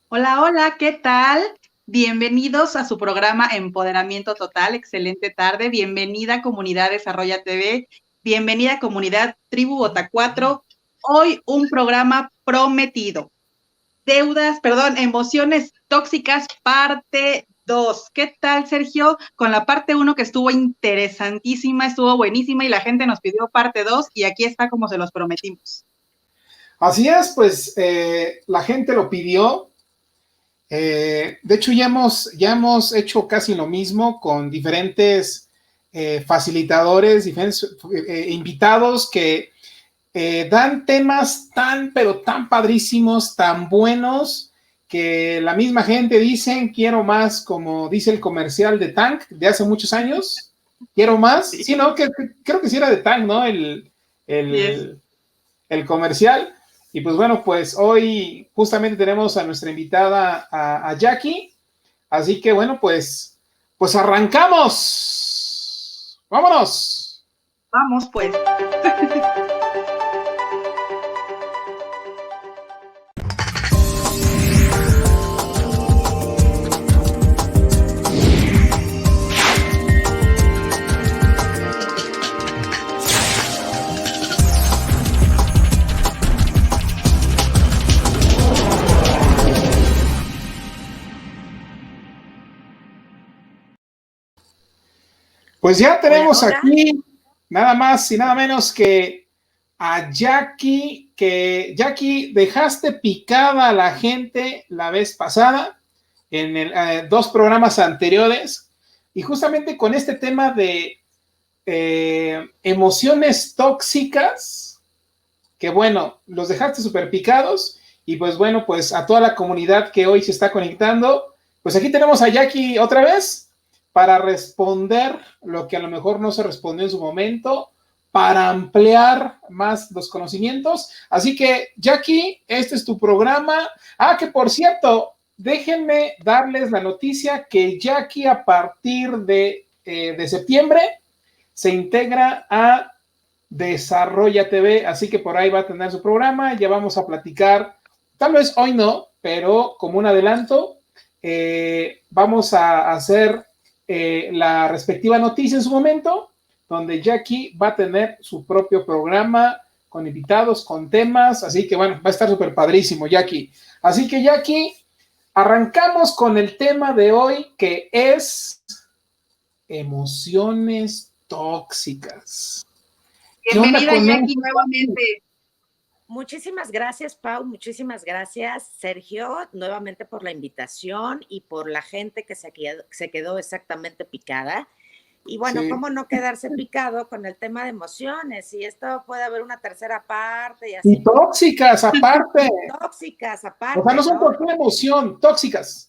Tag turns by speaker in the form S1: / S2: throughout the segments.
S1: Hola, hola, ¿qué tal? Bienvenidos a su programa Empoderamiento Total. Excelente tarde. Bienvenida comunidad Desarrolla TV. Bienvenida comunidad Tribu Bota 4. Hoy un programa prometido. Emociones tóxicas, parte 2. ¿Qué tal, Sergio? Con la parte 1 que estuvo interesantísima, estuvo buenísima y la gente nos pidió parte 2 y aquí está como se los prometimos.
S2: Así es, pues la gente lo pidió. De hecho, ya hemos hecho casi lo mismo con diferentes facilitadores, diferentes invitados que dan temas pero tan padrísimos, tan buenos, que la misma gente dice, quiero más, como dice el comercial de Tank de hace muchos años, quiero más. Sí, no, creo que sí era de Tank, ¿no?
S1: Yes.
S2: El comercial. Y pues bueno, pues hoy justamente tenemos a nuestra invitada, a Jackie. Así que bueno, pues arrancamos. ¡Vámonos!
S1: Vamos, pues.
S2: Pues ya
S3: Hola,
S2: tenemos
S3: hola.
S2: aquí nada más y nada menos que a Jackie, que Jackie, dejaste picada a la gente la vez pasada en dos programas anteriores y justamente con este tema de emociones tóxicas, que bueno, los dejaste súper picados y pues bueno, pues a toda la comunidad que hoy se está conectando, pues aquí tenemos a Jackie otra vez para responder lo que a lo mejor no se respondió en su momento, para ampliar más los conocimientos. Así que, Jackie, este es tu programa. Ah, que por cierto, déjenme darles la noticia que Jackie a partir de septiembre se integra a Desarrolla TV, así que por ahí va a tener su programa. Ya vamos a platicar, tal vez hoy no, pero como un adelanto, vamos a hacer la respectiva noticia en su momento, donde Jackie va a tener su propio programa con invitados, con temas, así que bueno, va a estar súper padrísimo, Jackie. Así que Jackie, arrancamos con el tema de hoy, que es emociones tóxicas. ¿Qué onda
S1: Bienvenida,
S2: con
S1: Jackie,
S2: eso?
S1: nuevamente.
S3: Muchísimas gracias, Pau. Muchísimas gracias, Sergio, nuevamente por la invitación y por la gente que se quedó exactamente picada. Y bueno,
S2: Sí.
S3: ¿cómo no quedarse picado con el tema de emociones? Y esto puede haber una tercera parte y
S2: Y
S3: así.
S2: tóxicas, aparte.
S3: Tóxicas
S2: O sea, no
S3: aparte,
S2: son
S3: ¿no?
S2: cualquier emoción, tóxicas.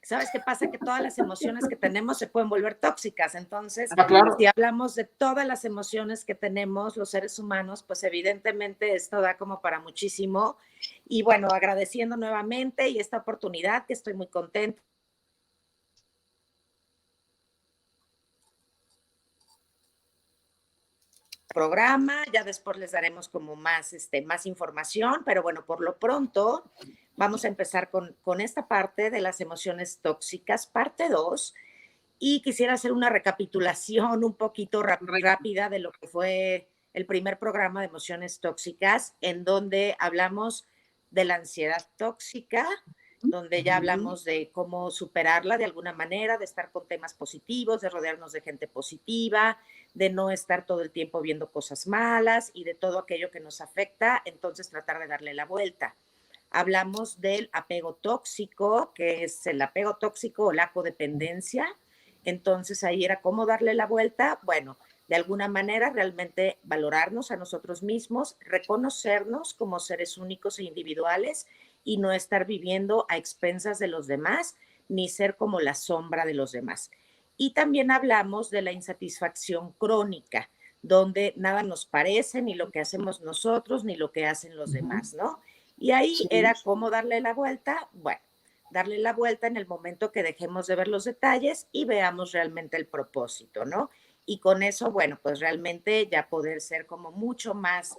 S3: ¿Sabes qué pasa? Que todas las emociones que tenemos se pueden volver tóxicas. Entonces,
S2: Ah, claro.
S3: si hablamos de todas las emociones que tenemos los seres humanos, pues evidentemente esto da como para muchísimo. Y bueno, agradeciendo nuevamente y esta oportunidad, que estoy muy contenta. Programa, ya después les daremos como más información, pero bueno, por lo pronto vamos a empezar con esta parte de las emociones tóxicas, parte 2. Y quisiera hacer una recapitulación un poquito
S1: Correcto.
S3: rápida de lo que fue el primer programa de emociones tóxicas, en donde hablamos de la ansiedad tóxica, donde ya hablamos de cómo superarla de alguna manera, de estar con temas positivos, de rodearnos de gente positiva, de no estar todo el tiempo viendo cosas malas y de todo aquello que nos afecta, entonces tratar de darle la vuelta. Hablamos del apego tóxico, que es el apego tóxico o la codependencia. Entonces ahí era cómo darle la vuelta. Bueno, de alguna manera realmente valorarnos a nosotros mismos, reconocernos como seres únicos e individuales y no estar viviendo a expensas de los demás, ni ser como la sombra de los demás. Y también hablamos de la insatisfacción crónica, donde nada nos parece, ni lo que hacemos nosotros, ni lo que hacen los demás, ¿no? Y ahí
S2: Sí.
S3: era cómo darle la vuelta. Bueno, darle la vuelta en el momento que dejemos de ver los detalles y veamos realmente el propósito, ¿no? Y con eso, bueno, pues realmente ya poder ser como mucho más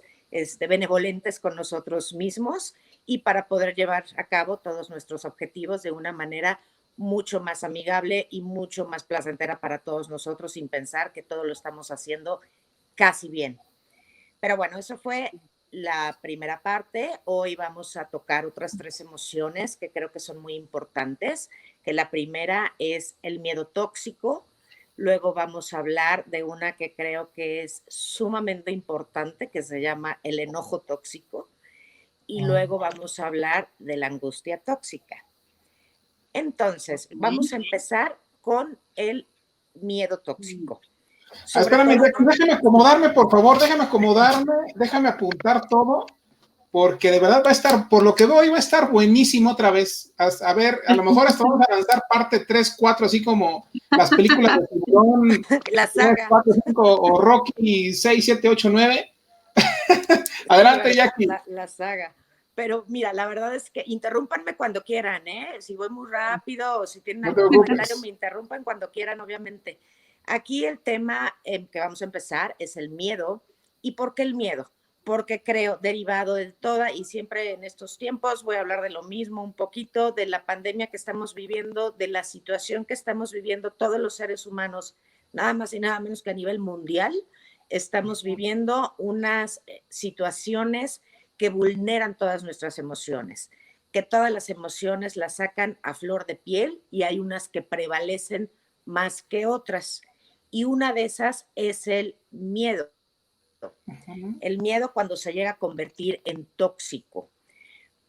S3: benevolentes con nosotros mismos y para poder llevar a cabo todos nuestros objetivos de una manera mucho más amigable y mucho más placentera para todos nosotros, sin pensar que todo lo estamos haciendo casi bien. Pero bueno, eso fue la primera parte. Hoy vamos a tocar otras 3 emociones que creo que son muy importantes, que la primera es el miedo tóxico. Luego vamos a hablar de una que creo que es sumamente importante, que se llama el enojo tóxico. Y luego vamos a hablar de la angustia tóxica. Entonces, vamos a empezar con el miedo tóxico.
S2: Espérame, déjame acomodarme, por favor, déjame apuntar todo, porque de verdad va a estar, por lo que veo, va a estar buenísimo otra vez. A ver, a lo mejor hasta vamos a lanzar parte 3, 4, así como las películas de Tiburón,
S3: la saga
S2: 3, 4, 5, o Rocky 6, 7, 8, 9. Adelante, Jackie.
S3: La saga. Pero mira, la verdad es que interrúmpanme cuando quieran, ¿eh? Si voy muy rápido o si tienen algún comentario, me interrumpan cuando quieran, obviamente. Aquí el tema que vamos a empezar es el miedo. ¿Y por qué el miedo? Porque creo, derivado de toda, y siempre en estos tiempos voy a hablar de lo mismo un poquito, de la pandemia que estamos viviendo, de la situación que estamos viviendo todos los seres humanos, nada más y nada menos que a nivel mundial. Estamos viviendo unas situaciones que vulneran todas nuestras emociones, que todas las emociones las sacan a flor de piel y hay unas que prevalecen más que otras. Y una de esas es el miedo. El miedo cuando se llega a convertir en tóxico.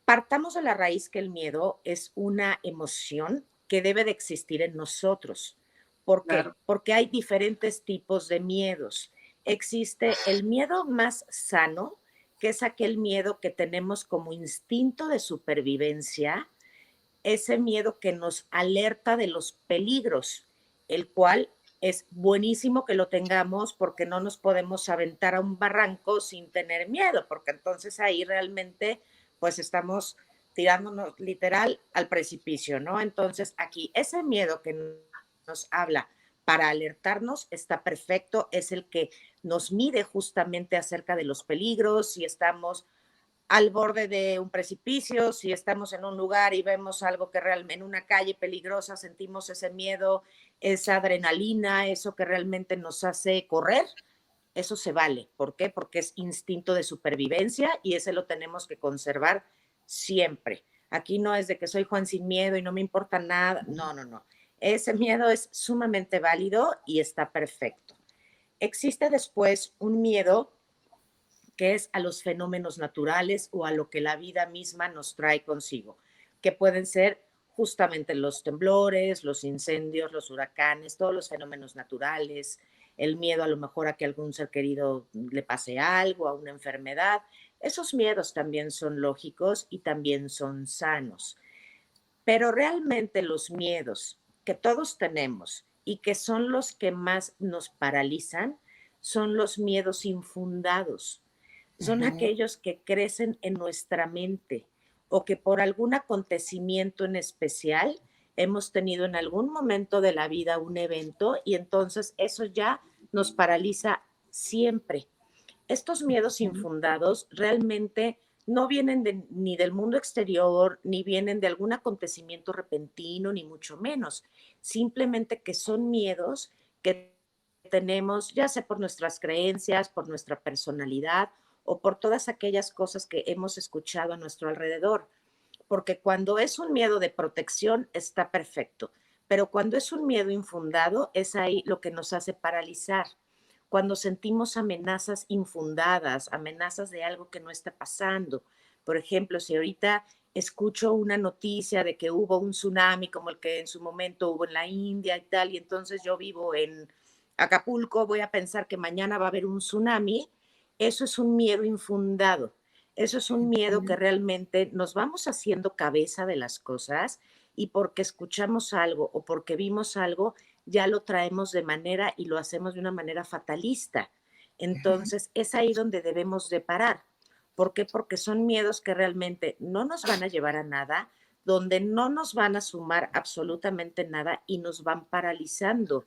S3: Partamos de la raíz que el miedo es una emoción que debe de existir en nosotros. ¿Por qué? Claro. Porque hay diferentes tipos de miedos. Existe el miedo más sano, que es aquel miedo que tenemos como instinto de supervivencia, ese miedo que nos alerta de los peligros, el cual es buenísimo que lo tengamos porque no nos podemos aventar a un barranco sin tener miedo, porque entonces ahí realmente pues estamos tirándonos literal al precipicio, ¿no? Entonces aquí ese miedo que nos habla para alertarnos está perfecto, es el que nos mide justamente acerca de los peligros, si estamos al borde de un precipicio, si estamos en un lugar y vemos algo que realmente en una calle peligrosa sentimos ese miedo, esa adrenalina, eso que realmente nos hace correr, eso se vale. ¿Por qué? Porque es instinto de supervivencia y ese lo tenemos que conservar siempre. Aquí no es de que soy Juan sin miedo y no me importa nada. No, no, no. Ese miedo es sumamente válido y está perfecto. Existe después un miedo que es a los fenómenos naturales o a lo que la vida misma nos trae consigo, que pueden ser justamente los temblores, los incendios, los huracanes, todos los fenómenos naturales, el miedo a lo mejor a que algún ser querido le pase algo, a una enfermedad. Esos miedos también son lógicos y también son sanos. Pero realmente los miedos que todos tenemos y que son los que más nos paralizan son los miedos infundados. Son aquellos que crecen en nuestra mente o que por algún acontecimiento en especial hemos tenido en algún momento de la vida un evento y entonces eso ya nos paraliza siempre. Estos miedos infundados realmente no vienen ni del mundo exterior, ni vienen de algún acontecimiento repentino, ni mucho menos. Simplemente que son miedos que tenemos, ya sea por nuestras creencias, por nuestra personalidad o por todas aquellas cosas que hemos escuchado a nuestro alrededor. Porque cuando es un miedo de protección está perfecto, pero cuando es un miedo infundado es ahí lo que nos hace paralizar. Cuando sentimos amenazas infundadas, amenazas de algo que no está pasando. Por ejemplo, si ahorita escucho una noticia de que hubo un tsunami como el que en su momento hubo en la India y tal, y entonces yo vivo en Acapulco, voy a pensar que mañana va a haber un tsunami. Eso es un miedo infundado. Eso es un miedo que realmente nos vamos haciendo cabeza de las cosas y porque escuchamos algo o porque vimos algo, ya lo traemos de manera y lo hacemos de una manera fatalista. Entonces, es ahí donde debemos de parar. ¿Por qué? Porque son miedos que realmente no nos van a llevar a nada, donde no nos van a sumar absolutamente nada y nos van paralizando.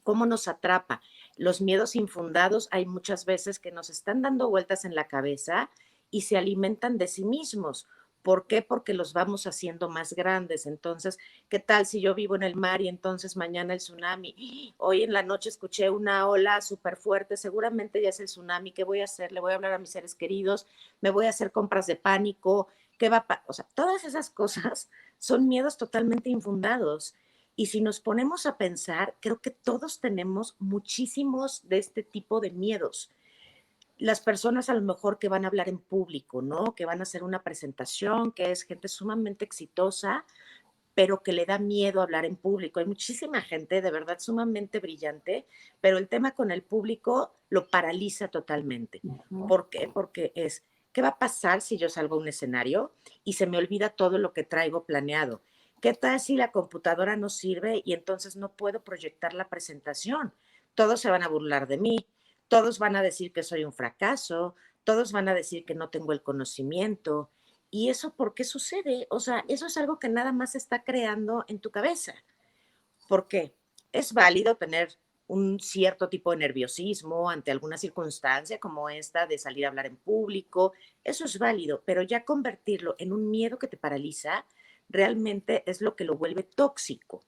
S3: ¿Cómo nos atrapa? Los miedos infundados hay muchas veces que nos están dando vueltas en la cabeza y se alimentan de sí mismos. ¿Por qué? Porque los vamos haciendo más grandes. Entonces, ¿qué tal si yo vivo en el mar y entonces mañana el tsunami? Hoy en la noche escuché una ola súper fuerte, seguramente ya es el tsunami. ¿Qué voy a hacer? Le voy a hablar a mis seres queridos, me voy a hacer compras de pánico. ¿Qué va a o sea, todas esas cosas son miedos totalmente infundados. Y si nos ponemos a pensar, creo que todos tenemos muchísimos de este tipo de miedos. Las personas a lo mejor que van a hablar en público, ¿no? Que van a hacer una presentación, que es gente sumamente exitosa, pero que le da miedo hablar en público. Hay muchísima gente de verdad sumamente brillante, pero el tema con el público lo paraliza totalmente. ¿Por qué? Porque es, ¿qué va a pasar si yo salgo a un escenario y se me olvida todo lo que traigo planeado? ¿Qué tal si la computadora no sirve y entonces no puedo proyectar la presentación? Todos se van a burlar de mí, todos van a decir que soy un fracaso, todos van a decir que no tengo el conocimiento. ¿Y eso por qué sucede? O sea, eso es algo que nada más se está creando en tu cabeza. ¿Por qué? Es válido tener un cierto tipo de nerviosismo ante alguna circunstancia como esta de salir a hablar en público. Eso es válido, pero ya convertirlo en un miedo que te paraliza realmente es lo que lo vuelve tóxico.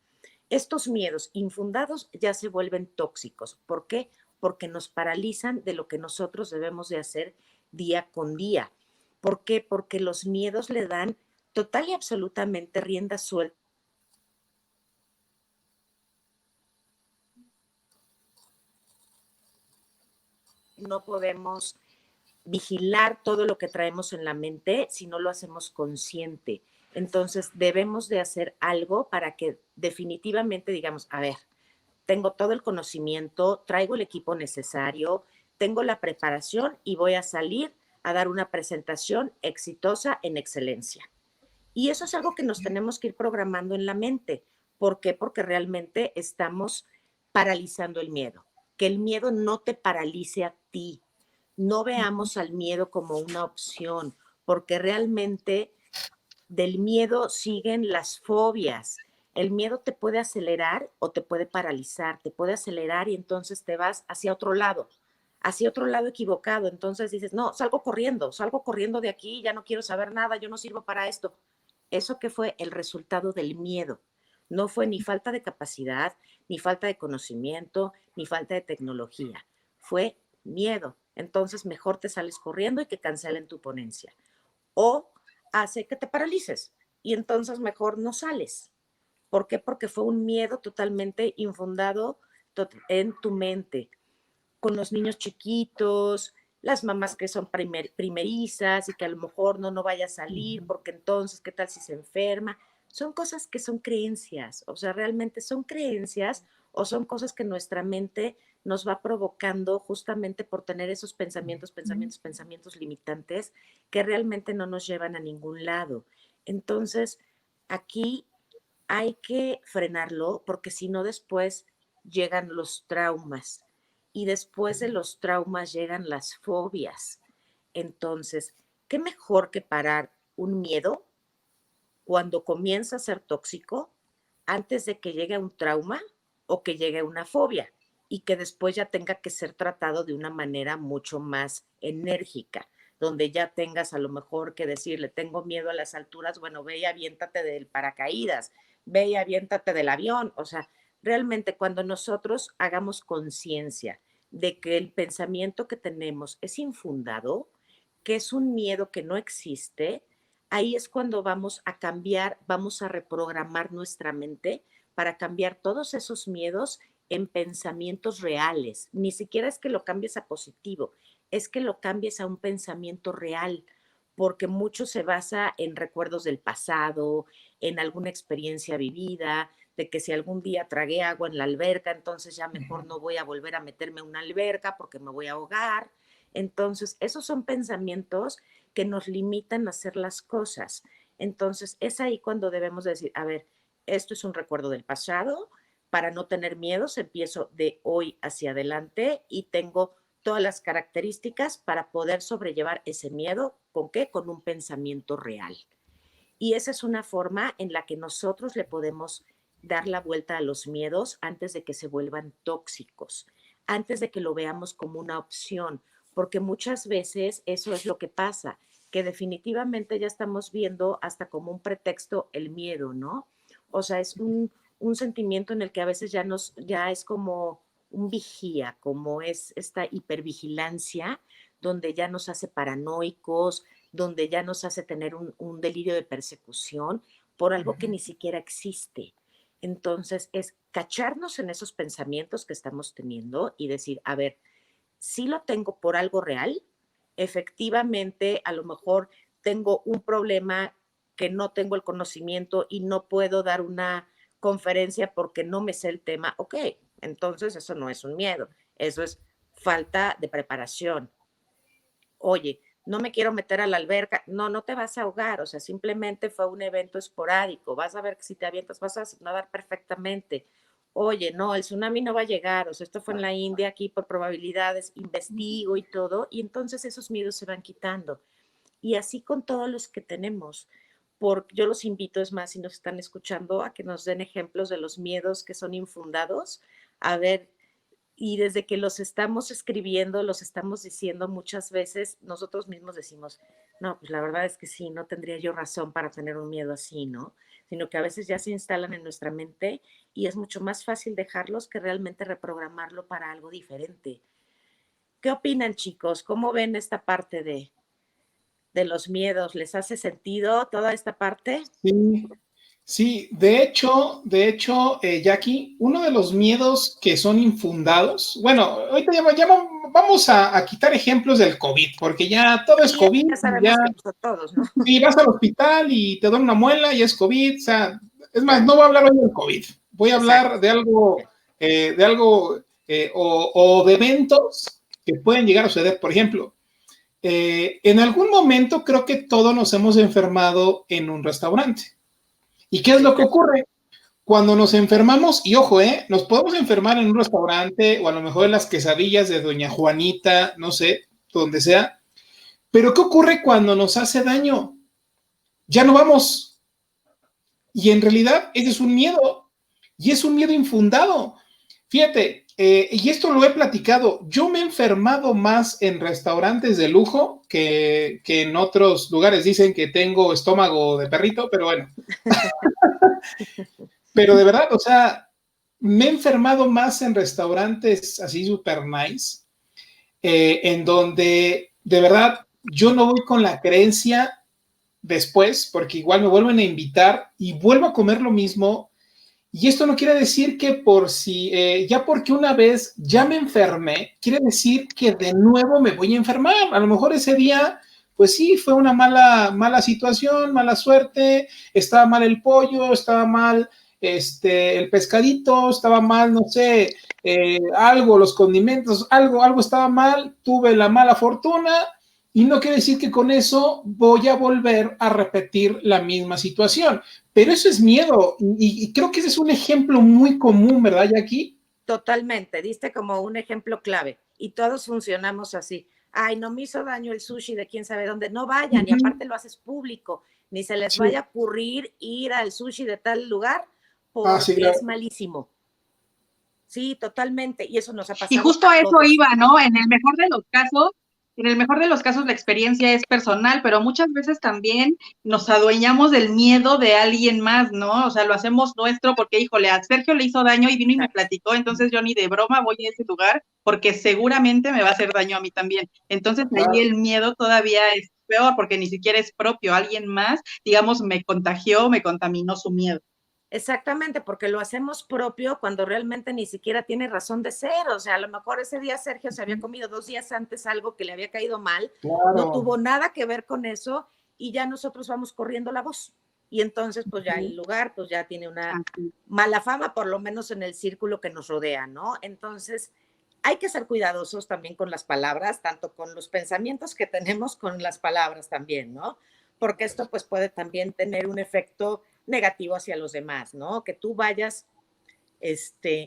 S3: Estos miedos infundados ya se vuelven tóxicos. ¿Por qué? Porque nos paralizan de lo que nosotros debemos de hacer día con día. ¿Por qué? Porque los miedos le dan total y absolutamente rienda suelta. No podemos vigilar todo lo que traemos en la mente si no lo hacemos consciente. Entonces debemos de hacer algo para que definitivamente digamos, a ver, tengo todo el conocimiento, traigo el equipo necesario, tengo la preparación y voy a salir a dar una presentación exitosa en excelencia. Y eso es algo que nos tenemos que ir programando en la mente. ¿Por qué? Porque realmente estamos paralizando el miedo. Que el miedo no te paralice a ti. No veamos al miedo como una opción, porque realmente del miedo siguen las fobias. El miedo te puede acelerar o te puede paralizar, te puede acelerar y entonces te vas hacia otro lado equivocado. Entonces dices, no, salgo corriendo de aquí, ya no quiero saber nada, yo no sirvo para esto. Eso que fue el resultado del miedo. No fue ni falta de capacidad, ni falta de conocimiento, ni falta de tecnología. Fue miedo. Entonces mejor te sales corriendo y que cancelen tu ponencia. O hace que te paralices y entonces mejor no sales. ¿Por qué? Porque fue un miedo totalmente infundado en tu mente. Con los niños chiquitos, las mamás que son primerizas y que a lo mejor no vaya a salir porque entonces, ¿qué tal si se enferma? Son cosas que son creencias, o sea, realmente son creencias o son cosas que nuestra mente nos va provocando justamente por tener esos pensamientos limitantes que realmente no nos llevan a ningún lado. Entonces, aquí hay que frenarlo porque si no después llegan los traumas y después de los traumas llegan las fobias. Entonces, ¿qué mejor que parar un miedo cuando comienza a ser tóxico antes de que llegue un trauma o que llegue una fobia y que después ya tenga que ser tratado de una manera mucho más enérgica, donde ya tengas a lo mejor que decirle, tengo miedo a las alturas, bueno, ve y aviéntate del paracaídas, ve y aviéntate del avión, o sea, realmente cuando nosotros hagamos conciencia de que el pensamiento que tenemos es infundado, que es un miedo que no existe, ahí es cuando vamos a cambiar, vamos a reprogramar nuestra mente para cambiar todos esos miedos en pensamientos reales. Ni siquiera es que lo cambies a positivo, es que lo cambies a un pensamiento real, porque mucho se basa en recuerdos del pasado, en alguna experiencia vivida, de que si algún día tragué agua en la alberca, entonces ya mejor no voy a volver a meterme en una alberca porque me voy a ahogar. Entonces, esos son pensamientos que nos limitan a hacer las cosas. Entonces, es ahí cuando debemos decir, a ver, esto es un recuerdo del pasado, para no tener miedos, empiezo de hoy hacia adelante y tengo todas las características para poder sobrellevar ese miedo. ¿Con qué? Con un pensamiento real. Y esa es una forma en la que nosotros le podemos dar la vuelta a los miedos antes de que se vuelvan tóxicos, antes de que lo veamos como una opción, porque muchas veces eso es lo que pasa, que definitivamente ya estamos viendo hasta como un pretexto el miedo, ¿no? O sea, es un sentimiento en el que a veces ya es como un vigía, como es esta hipervigilancia, donde ya nos hace paranoicos, donde ya nos hace tener un delirio de persecución por algo que ni siquiera existe. Entonces, es cacharnos en esos pensamientos que estamos teniendo y decir, a ver, si lo tengo por algo real, efectivamente, a lo mejor tengo un problema que no tengo el conocimiento y no puedo dar una conferencia porque no me sé el tema. Ok, entonces eso no es un miedo, eso es falta de preparación. Oye, no me quiero meter a la alberca, no te vas a ahogar, o sea, simplemente fue un evento esporádico, vas a ver que si te avientas vas a nadar perfectamente. Oye, no, el tsunami no va a llegar, o sea, esto fue en la India, aquí por probabilidades, investigo y todo, y entonces esos miedos se van quitando. Y así con todos los que tenemos. Yo los invito, es más, si nos están escuchando, a que nos den ejemplos de los miedos que son infundados, a ver, y desde que los estamos escribiendo, los estamos diciendo muchas veces, nosotros mismos decimos, no, pues la verdad es que sí, no tendría yo razón para tener un miedo así, ¿no? Sino que a veces ya se instalan en nuestra mente y es mucho más fácil dejarlos que realmente reprogramarlo para algo diferente. ¿Qué opinan, chicos? ¿Cómo ven esta parte de los miedos? ¿Les hace sentido toda esta parte?
S2: Sí, sí, de hecho, Jackie, uno de los miedos que son infundados, bueno, ahorita vamos a quitar ejemplos del COVID, porque ya todo es
S3: Sí,
S2: COVID,
S3: ya
S2: ya,
S3: sabemos que pues, a todos, ¿no?
S2: si vas al hospital y te duele una muela y es COVID, o sea, es más,
S3: Claro,
S2: no voy a hablar hoy del COVID, voy a
S3: exacto.
S2: hablar de algo, o de eventos que pueden llegar a suceder, por ejemplo. En algún momento creo que todos nos hemos enfermado en un restaurante. ¿Y qué es
S3: Sí,
S2: lo que
S3: claro.
S2: ocurre? Cuando nos enfermamos, y ojo, nos podemos enfermar en un restaurante o a lo mejor en las quesadillas de Doña Juanita, no sé, donde sea, pero ¿qué ocurre cuando nos hace daño? Ya no vamos. Y en realidad ese es un miedo, y es un miedo infundado. Fíjate, y esto lo he platicado, yo me he enfermado más en restaurantes de lujo que en otros lugares. Dicen que tengo estómago de perrito, pero bueno. Pero de verdad, o sea, me he enfermado más en restaurantes así super nice, en donde de verdad yo no voy con la creencia después, porque igual me vuelven a invitar y vuelvo a comer lo mismo. Y esto no quiere decir que ya porque una vez ya me enfermé, quiere decir que de nuevo me voy a enfermar. A lo mejor ese día, pues sí, fue una mala situación, mala suerte, estaba mal el pollo, estaba mal el pescadito, estaba mal, no sé, algo, los condimentos, algo estaba mal, tuve la mala fortuna. Y no quiere decir que con eso voy a volver a repetir la misma situación. Pero eso es miedo, y creo que ese es un ejemplo muy común, ¿verdad, Jackie?
S3: Totalmente, diste como un ejemplo clave y todos funcionamos así. Ay, no me hizo daño el sushi de quién sabe dónde. No vayan y aparte lo haces público. Ni se les
S2: Sí.
S3: vaya a ocurrir ir al sushi de tal lugar
S2: Sí,
S3: porque
S2: claro.
S3: es malísimo. Sí, totalmente. Y eso nos ha
S1: Y
S3: pasado
S1: justo
S3: a
S1: a eso
S3: todos.
S1: iba, ¿no? En el mejor de los casos, la experiencia es personal, pero muchas veces también nos adueñamos del miedo de alguien más, ¿no? O sea, lo hacemos nuestro porque, híjole, a Sergio le hizo daño y vino y me
S3: Exacto.
S1: platicó, entonces yo ni de broma voy a ese lugar porque seguramente me va a hacer daño a mí también. Entonces ahí
S2: Claro.
S1: el miedo todavía es peor porque ni siquiera es propio. Alguien más, digamos, me contagió, me contaminó su miedo.
S3: Exactamente, porque lo hacemos propio cuando realmente ni siquiera tiene razón de ser. O sea, a lo mejor ese día Sergio se había comido 2 días antes algo que le había caído mal, no
S2: Claro.
S3: tuvo nada que ver con eso y ya nosotros vamos corriendo la voz. Y entonces, pues ya el lugar, pues ya tiene una
S1: Así.
S3: mala fama, por lo menos en el círculo que nos rodea, ¿no? Entonces, hay que ser cuidadosos también con las palabras, tanto con los pensamientos que tenemos, con las palabras también, ¿no? Porque esto pues puede también tener un efecto negativo hacia los demás, ¿no? Que tú vayas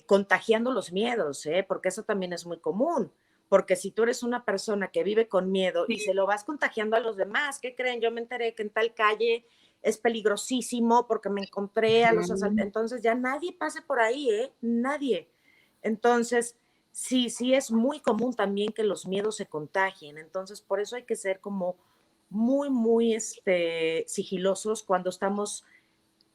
S3: contagiando los miedos, ¿eh? Porque eso también es muy común. Porque si tú eres una persona que vive con miedo
S1: Sí.
S3: y se lo vas contagiando a los demás, ¿qué creen? Yo me enteré que en tal calle es peligrosísimo porque me encontré a los asaltantes. Entonces ya nadie pase por ahí, ¿eh? Nadie. Entonces, sí es muy común también que los miedos se contagien. Entonces, por eso hay que ser como muy, muy sigilosos cuando estamos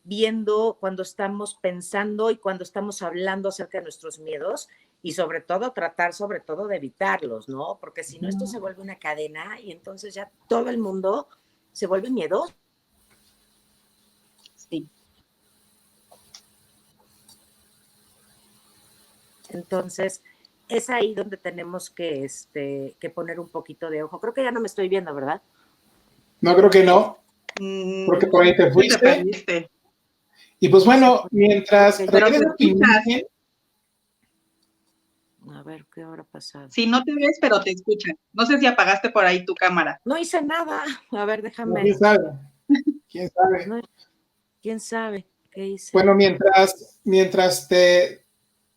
S3: viendo, cuando estamos pensando y cuando estamos hablando acerca de nuestros miedos y sobre todo tratar sobre todo de evitarlos, ¿no? Porque si no esto se vuelve una cadena y entonces ya todo el mundo se vuelve miedoso.
S1: Sí.
S3: Entonces, es ahí donde tenemos que poner un poquito de ojo. Creo que ya no me estoy viendo, ¿verdad?
S2: No, creo que no. Creo que por ahí te fuiste.
S1: Te perdiste.
S2: Y pues bueno, mientras regresa tu imagen.
S3: A ver, ¿qué habrá pasado?
S1: Sí, no te ves, pero te escuchan. No sé si apagaste por ahí tu cámara.
S3: No hice nada. A ver, déjame.
S2: ¿Quién sabe? ¿Quién sabe?
S3: No, ¿quién sabe qué hice?
S2: Bueno, mientras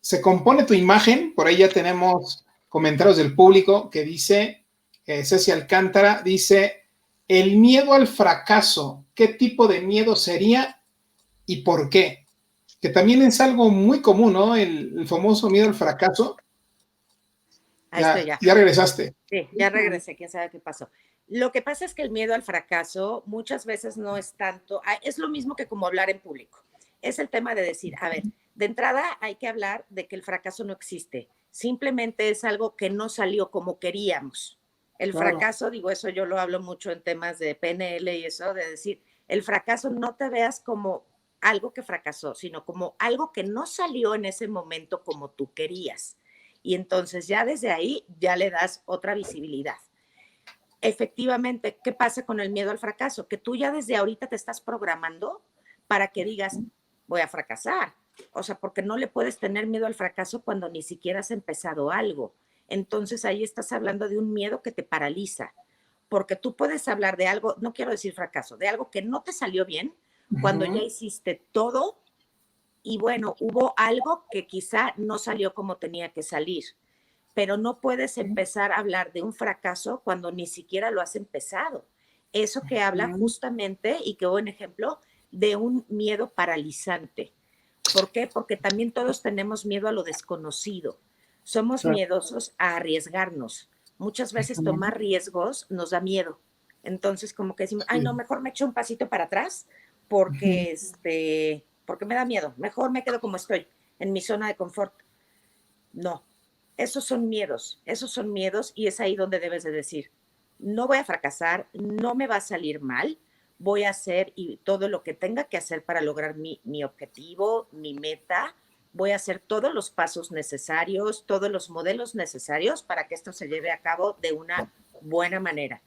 S2: se compone tu imagen, por ahí ya tenemos comentarios del público que dice, Ceci Alcántara dice, el miedo al fracaso, ¿qué tipo de miedo sería y por qué? Que también es algo muy común, ¿no? El famoso miedo al fracaso.
S3: Ahí estoy ya.
S2: Ya regresaste.
S3: Sí, ya regresé, quién sabe qué pasó. Lo que pasa es que el miedo al fracaso muchas veces no es tanto, es lo mismo que como hablar en público. Es el tema de decir, a ver, de entrada hay que hablar de que el fracaso no existe, simplemente es algo que no salió como queríamos. El fracaso, digo, eso yo lo hablo mucho en temas de PNL y eso, de decir, el fracaso no te veas como algo que fracasó, sino como algo que no salió en ese momento como tú querías. Y entonces ya desde ahí ya le das otra visibilidad. Efectivamente, ¿qué pasa con el miedo al fracaso? Que tú ya desde ahorita te estás programando para que digas, voy a fracasar. O sea, porque no le puedes tener miedo al fracaso cuando ni siquiera has empezado algo. Entonces ahí estás hablando de un miedo que te paraliza. Porque tú puedes hablar de algo, no quiero decir fracaso, de algo que no te salió bien cuando ya hiciste todo y bueno, hubo algo que quizá no salió como tenía que salir, pero no puedes empezar a hablar de un fracaso cuando ni siquiera lo has empezado. Eso que habla justamente, y que buen ejemplo, de un miedo paralizante. ¿Por qué? Porque también todos tenemos miedo a lo desconocido. Somos miedosos a arriesgarnos. Muchas veces tomar riesgos nos da miedo. Entonces, como que decimos, ay, no, mejor me echo un pasito para atrás porque porque me da miedo. Mejor me quedo como estoy, en mi zona de confort. No, esos son miedos y es ahí donde debes de decir, no voy a fracasar, no me va a salir mal, voy a hacer todo lo que tenga que hacer para lograr mi objetivo, mi meta, voy a hacer todos los pasos necesarios, todos los modelos necesarios para que esto se lleve a cabo de una buena manera.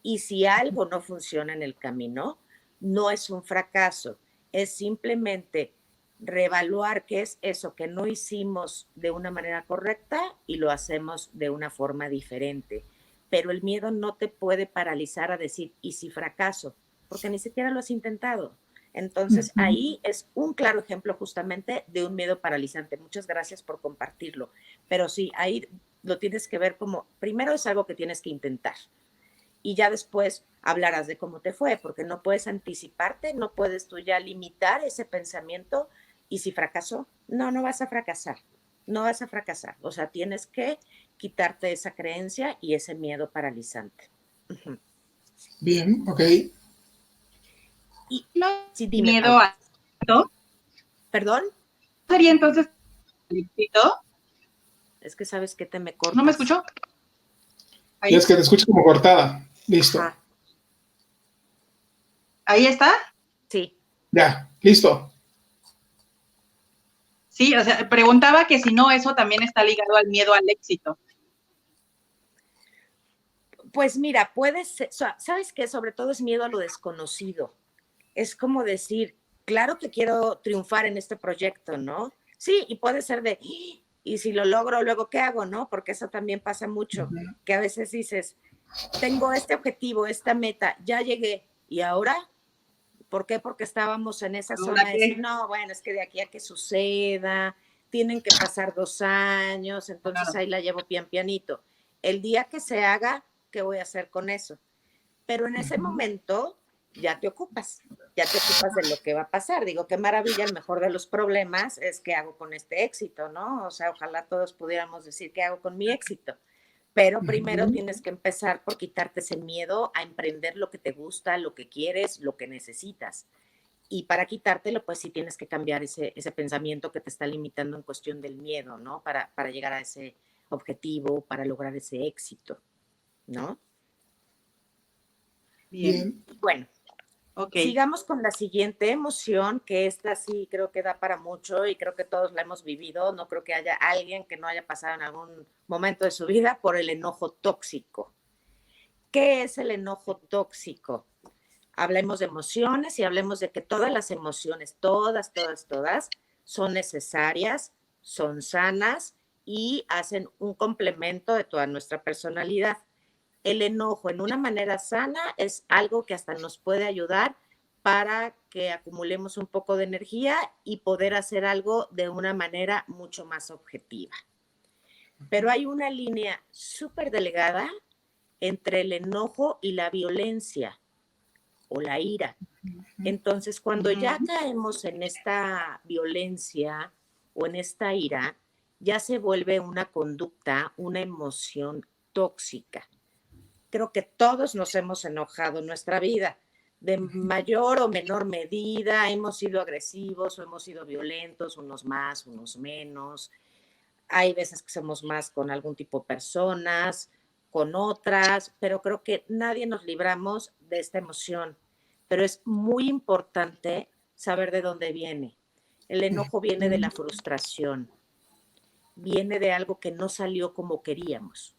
S3: Y si algo no funciona en el camino, no es un fracaso, es simplemente reevaluar qué es eso que no hicimos de una manera correcta y lo hacemos de una forma diferente. Pero el miedo no te puede paralizar a decir, ¿y si fracaso? Porque ni siquiera lo has intentado. Entonces, ahí es un claro ejemplo justamente de un miedo paralizante. Muchas gracias por compartirlo. Pero sí, ahí lo tienes que ver como, primero es algo que tienes que intentar. Y ya después hablarás de cómo te fue, porque no puedes anticiparte, no puedes tú ya limitar ese pensamiento. Y si fracasó, no vas a fracasar, no vas a fracasar. O sea, tienes que quitarte esa creencia y ese miedo paralizante.
S2: Bien, ok.
S3: Y sí, dime,
S1: miedo a esto.
S3: ¿Perdón?
S1: ¿Sería entonces
S3: Es que sabes que te me cortas.
S1: ¿No me escuchó?
S2: Ahí. Es que te escucho como cortada. Listo.
S3: Ajá.
S1: ¿Ahí está?
S3: Sí.
S2: Ya, listo.
S1: Sí, o sea, preguntaba que si no, eso también está ligado al miedo al éxito.
S3: Pues mira, puede ser, ¿sabes qué? Sobre todo es miedo a lo desconocido. Es como decir, claro que quiero triunfar en este proyecto, ¿no? Sí, y puede ser de, y si lo logro, luego, ¿qué hago, no? Porque eso también pasa mucho, que a veces dices, tengo este objetivo, esta meta, ya llegué, ¿y ahora? ¿Por qué? Porque estábamos en esa zona de decir, no, bueno, es que de aquí a que suceda, tienen que pasar 2 años, entonces ahí la llevo pianito. El día que se haga, ¿qué voy a hacer con eso? Pero en ese momento ya te ocupas de lo que va a pasar. Digo, qué maravilla, el mejor de los problemas es qué hago con este éxito, ¿no? O sea, ojalá todos pudiéramos decir qué hago con mi éxito. Pero primero tienes que empezar por quitarte ese miedo a emprender lo que te gusta, lo que quieres, lo que necesitas. Y para quitártelo, pues sí tienes que cambiar ese pensamiento que te está limitando en cuestión del miedo, ¿no? Para llegar a ese objetivo, para lograr ese éxito, ¿no?
S1: Bien.
S3: Bueno,
S1: Ok.
S3: sigamos con la siguiente emoción, que esta sí creo que da para mucho y creo que todos la hemos vivido. No creo que haya alguien que no haya pasado en algún momento de su vida por el enojo tóxico. ¿Qué es el enojo tóxico? Hablemos de emociones y hablemos de que todas las emociones, todas, son necesarias, son sanas y hacen un complemento de toda nuestra personalidad. El enojo en una manera sana es algo que hasta nos puede ayudar para que acumulemos un poco de energía y poder hacer algo de una manera mucho más objetiva. Pero hay una línea súper delgada entre el enojo y la violencia o la ira. Entonces, cuando ya caemos en esta violencia o en esta ira, ya se vuelve una conducta, una emoción tóxica. Creo que todos nos hemos enojado en nuestra vida, de mayor o menor medida, hemos sido agresivos o hemos sido violentos, unos más, unos menos. Hay veces que somos más con algún tipo de personas, con otras, pero creo que nadie nos libramos de esta emoción. Pero es muy importante saber de dónde viene. El enojo viene de la frustración, viene de algo que no salió como queríamos.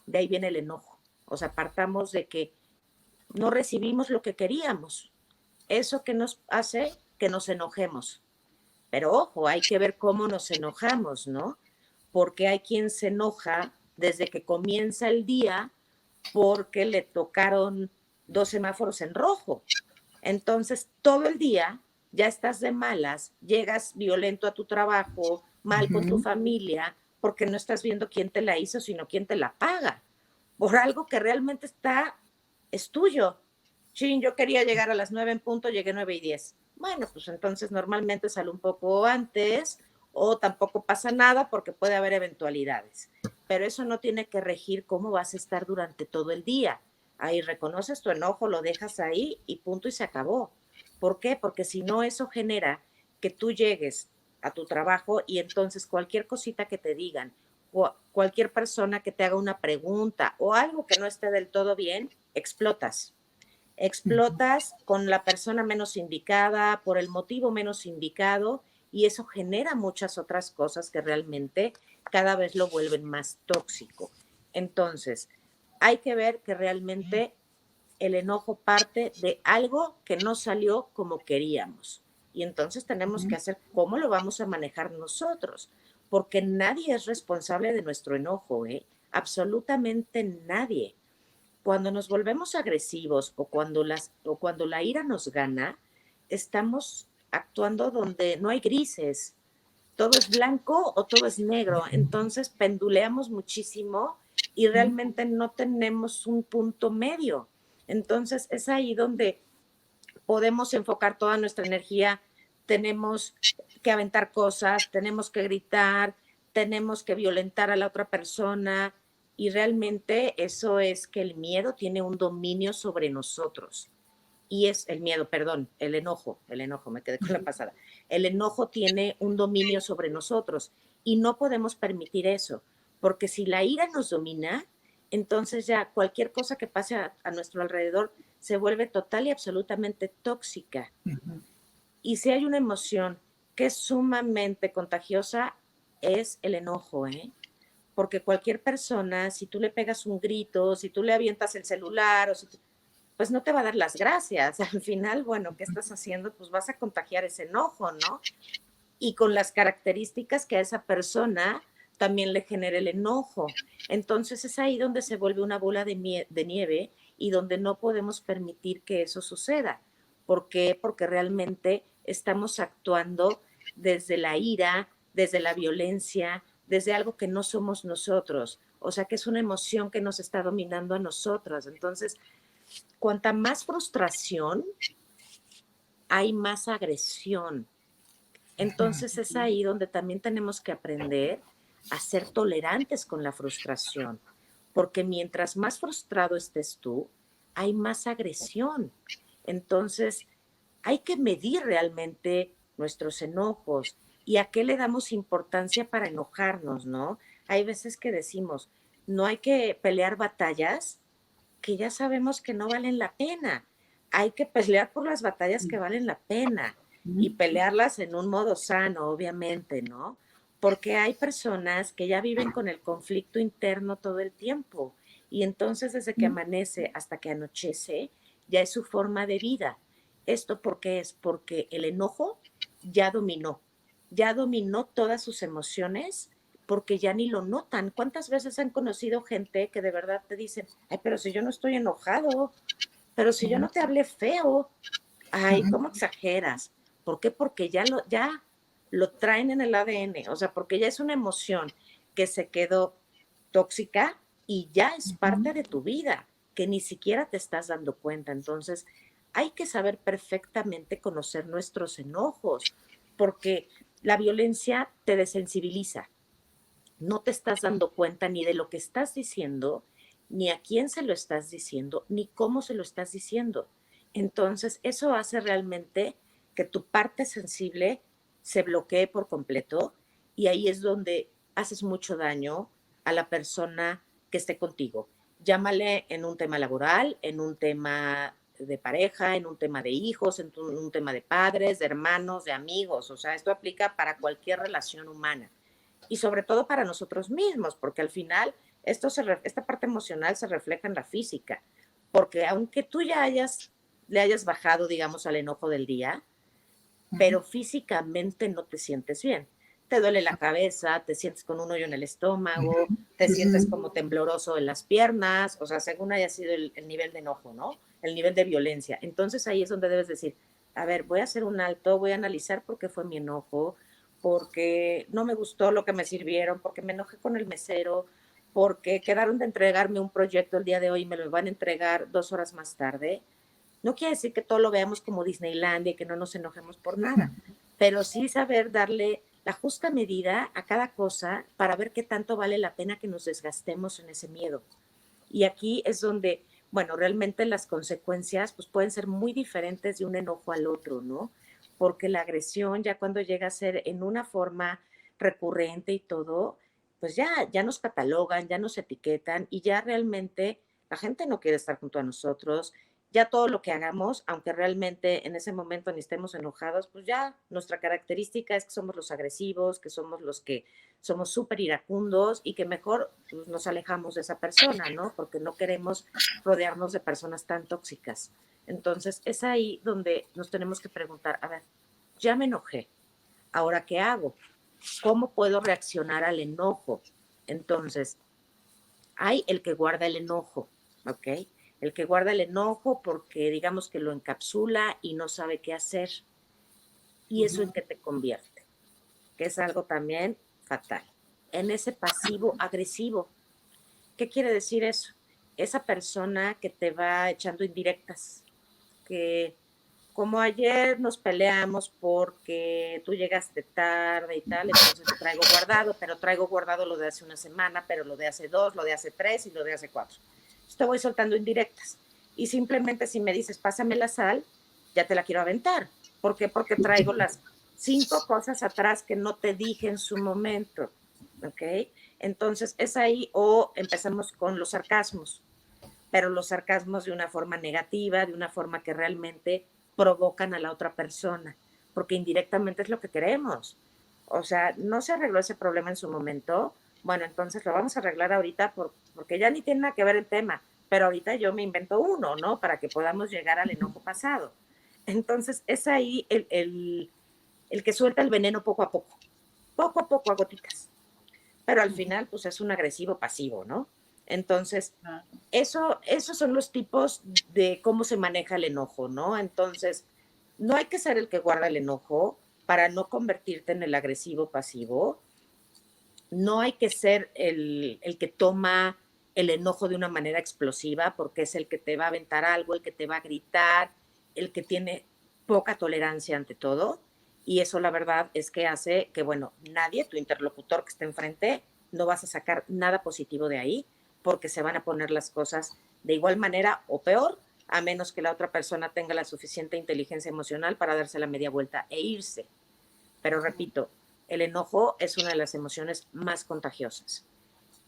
S3: De ahí viene el enojo. O sea, partamos de que no recibimos lo que queríamos. Eso que nos hace que nos enojemos. Pero ojo, hay que ver cómo nos enojamos, ¿no? Porque hay quien se enoja desde que comienza el día porque le tocaron 2 semáforos en rojo. Entonces, todo el día ya estás de malas, llegas violento a tu trabajo, mal con tu familia, porque no estás viendo quién te la hizo, sino quién te la paga. Por algo que realmente es tuyo. Chin, yo quería llegar a las 9 en punto, llegué 9:10. Bueno, pues entonces normalmente sale un poco antes o tampoco pasa nada porque puede haber eventualidades. Pero eso no tiene que regir cómo vas a estar durante todo el día. Ahí reconoces tu enojo, lo dejas ahí y punto y se acabó. ¿Por qué? Porque si no, eso genera que tú llegues a tu trabajo y entonces cualquier cosita que te digan o cualquier persona que te haga una pregunta o algo que no esté del todo bien, explotas. Explotas con la persona menos indicada, por el motivo menos indicado, y eso genera muchas otras cosas que realmente cada vez lo vuelven más tóxico. Entonces, hay que ver que realmente el enojo parte de algo que no salió como queríamos. Y entonces tenemos que hacer cómo lo vamos a manejar nosotros, porque nadie es responsable de nuestro enojo, ¿eh? Absolutamente nadie. Cuando nos volvemos agresivos o cuando la ira nos gana, estamos actuando donde no hay grises. Todo es blanco o todo es negro. Entonces penduleamos muchísimo y realmente no tenemos un punto medio. Entonces es ahí donde podemos enfocar toda nuestra energía. Tenemos que aventar cosas, tenemos que gritar, tenemos que violentar a la otra persona, y realmente eso es que el miedo tiene un dominio sobre nosotros. Y es el miedo, perdón, el enojo, me quedé con la pasada. El enojo tiene un dominio sobre nosotros y no podemos permitir eso, porque si la ira nos domina, entonces ya cualquier cosa que pase a nuestro alrededor se vuelve total y absolutamente tóxica. Y si hay una emoción que es sumamente contagiosa, es el enojo, ¿eh? Porque cualquier persona, si tú le pegas un grito, si tú le avientas el celular, pues no te va a dar las gracias. Al final, bueno, ¿qué estás haciendo? Pues vas a contagiar ese enojo, ¿no? Y con las características que a esa persona también le genera el enojo. Entonces es ahí donde se vuelve una bola de nieve y donde no podemos permitir que eso suceda. ¿Por qué? Porque realmente estamos actuando desde la ira, desde la violencia, desde algo que no somos nosotros. O sea, que es una emoción que nos está dominando a nosotros. Entonces, cuanta más frustración, hay más agresión. Entonces es ahí donde también tenemos que aprender a ser tolerantes con la frustración, porque mientras más frustrado estés tú, hay más agresión. Entonces, hay que medir realmente nuestros enojos y a qué le damos importancia para enojarnos, ¿no? Hay veces que decimos, no hay que pelear batallas que ya sabemos que no valen la pena. Hay que pelear por las batallas que valen la pena y pelearlas en un modo sano, obviamente, ¿no? Porque hay personas que ya viven con el conflicto interno todo el tiempo y entonces desde que amanece hasta que anochece ya es su forma de vida. ¿Esto por qué es? Porque el enojo ya dominó todas sus emociones porque ya ni lo notan. ¿Cuántas veces han conocido gente que de verdad te dicen, ay, pero si yo no estoy enojado, pero si yo no te hablé feo, ay, ¿cómo exageras? ¿Por qué? Porque ya lo traen en el ADN, o sea, porque ya es una emoción que se quedó tóxica y ya es parte de tu vida, que ni siquiera te estás dando cuenta. Entonces, hay que saber perfectamente conocer nuestros enojos, porque la violencia te desensibiliza, no te estás dando cuenta ni de lo que estás diciendo, ni a quién se lo estás diciendo, ni cómo se lo estás diciendo. Entonces, eso hace realmente que tu parte sensible se bloquee por completo y ahí es donde haces mucho daño a la persona que esté contigo. Llámale en un tema laboral, en un tema de pareja, en un tema de hijos, en un tema de padres, de hermanos, de amigos. O sea, esto aplica para cualquier relación humana y sobre todo para nosotros mismos, porque al final esta parte emocional se refleja en la física, porque aunque tú le hayas bajado, digamos, al enojo del día, pero físicamente no te sientes bien. Te duele la cabeza, te sientes con un hoyo en el estómago, te sientes como tembloroso en las piernas, o sea, según haya sido el nivel de enojo, ¿no? El nivel de violencia. Entonces ahí es donde debes decir, a ver, voy a hacer un alto, voy a analizar por qué fue mi enojo, porque no me gustó lo que me sirvieron, porque me enojé con el mesero, porque quedaron de entregarme un proyecto el día de hoy y me lo van a entregar 2 horas más tarde. No quiere decir que todo lo veamos como Disneylandia y que no nos enojemos por nada, pero sí saber darle la justa medida a cada cosa para ver qué tanto vale la pena que nos desgastemos en ese miedo. Y aquí es donde, bueno, realmente las consecuencias pues pueden ser muy diferentes de un enojo al otro, ¿no? Porque la agresión ya cuando llega a ser en una forma recurrente y todo, pues ya nos catalogan, ya nos etiquetan y ya realmente la gente no quiere estar junto a nosotros. Ya todo lo que hagamos, aunque realmente en ese momento ni estemos enojados, pues ya nuestra característica es que somos los agresivos, que somos los que somos súper iracundos y que mejor pues, nos alejamos de esa persona, ¿no? Porque no queremos rodearnos de personas tan tóxicas. Entonces, es ahí donde nos tenemos que preguntar, a ver, ya me enojé, ¿ahora qué hago? ¿Cómo puedo reaccionar al enojo? Entonces, hay el que guarda el enojo, ¿ok? El que guarda el enojo porque digamos que lo encapsula y no sabe qué hacer. ¿Y eso en qué te convierte? Que es algo también fatal. En ese pasivo agresivo. ¿Qué quiere decir eso? Esa persona que te va echando indirectas, que como ayer nos peleamos porque tú llegaste tarde y tal, entonces te traigo guardado, pero traigo guardado lo de hace una semana, pero lo de hace 2, lo de hace 3 y lo de hace 4. Entonces te voy soltando indirectas. Y simplemente si me dices, pásame la sal, ya te la quiero aventar. ¿Por qué? Porque traigo las 5 cosas atrás que no te dije en su momento. ¿Ok? Entonces es ahí o empezamos con los sarcasmos, pero los sarcasmos de una forma negativa, de una forma que realmente provocan a la otra persona, porque indirectamente es lo que queremos. O sea, no se arregló ese problema en su momento, bueno, entonces lo vamos a arreglar ahorita porque ya ni tiene nada que ver el tema, pero ahorita yo me invento uno, ¿no? Para que podamos llegar al enojo pasado. Entonces es ahí el que suelta el veneno poco a poco, a gotitas. Pero al final, pues es un agresivo pasivo, ¿no? Entonces, esos son los tipos de cómo se maneja el enojo, ¿no? Entonces, no hay que ser el que guarda el enojo para no convertirte en el agresivo pasivo. No hay que ser el que toma el enojo de una manera explosiva porque es el que te va a aventar algo, el que te va a gritar, el que tiene poca tolerancia ante todo. Y eso la verdad es que hace que, bueno, nadie, tu interlocutor que esté enfrente, no vas a sacar nada positivo de ahí porque se van a poner las cosas de igual manera o peor, a menos que la otra persona tenga la suficiente inteligencia emocional para darse la media vuelta e irse. Pero repito, el enojo es una de las emociones más contagiosas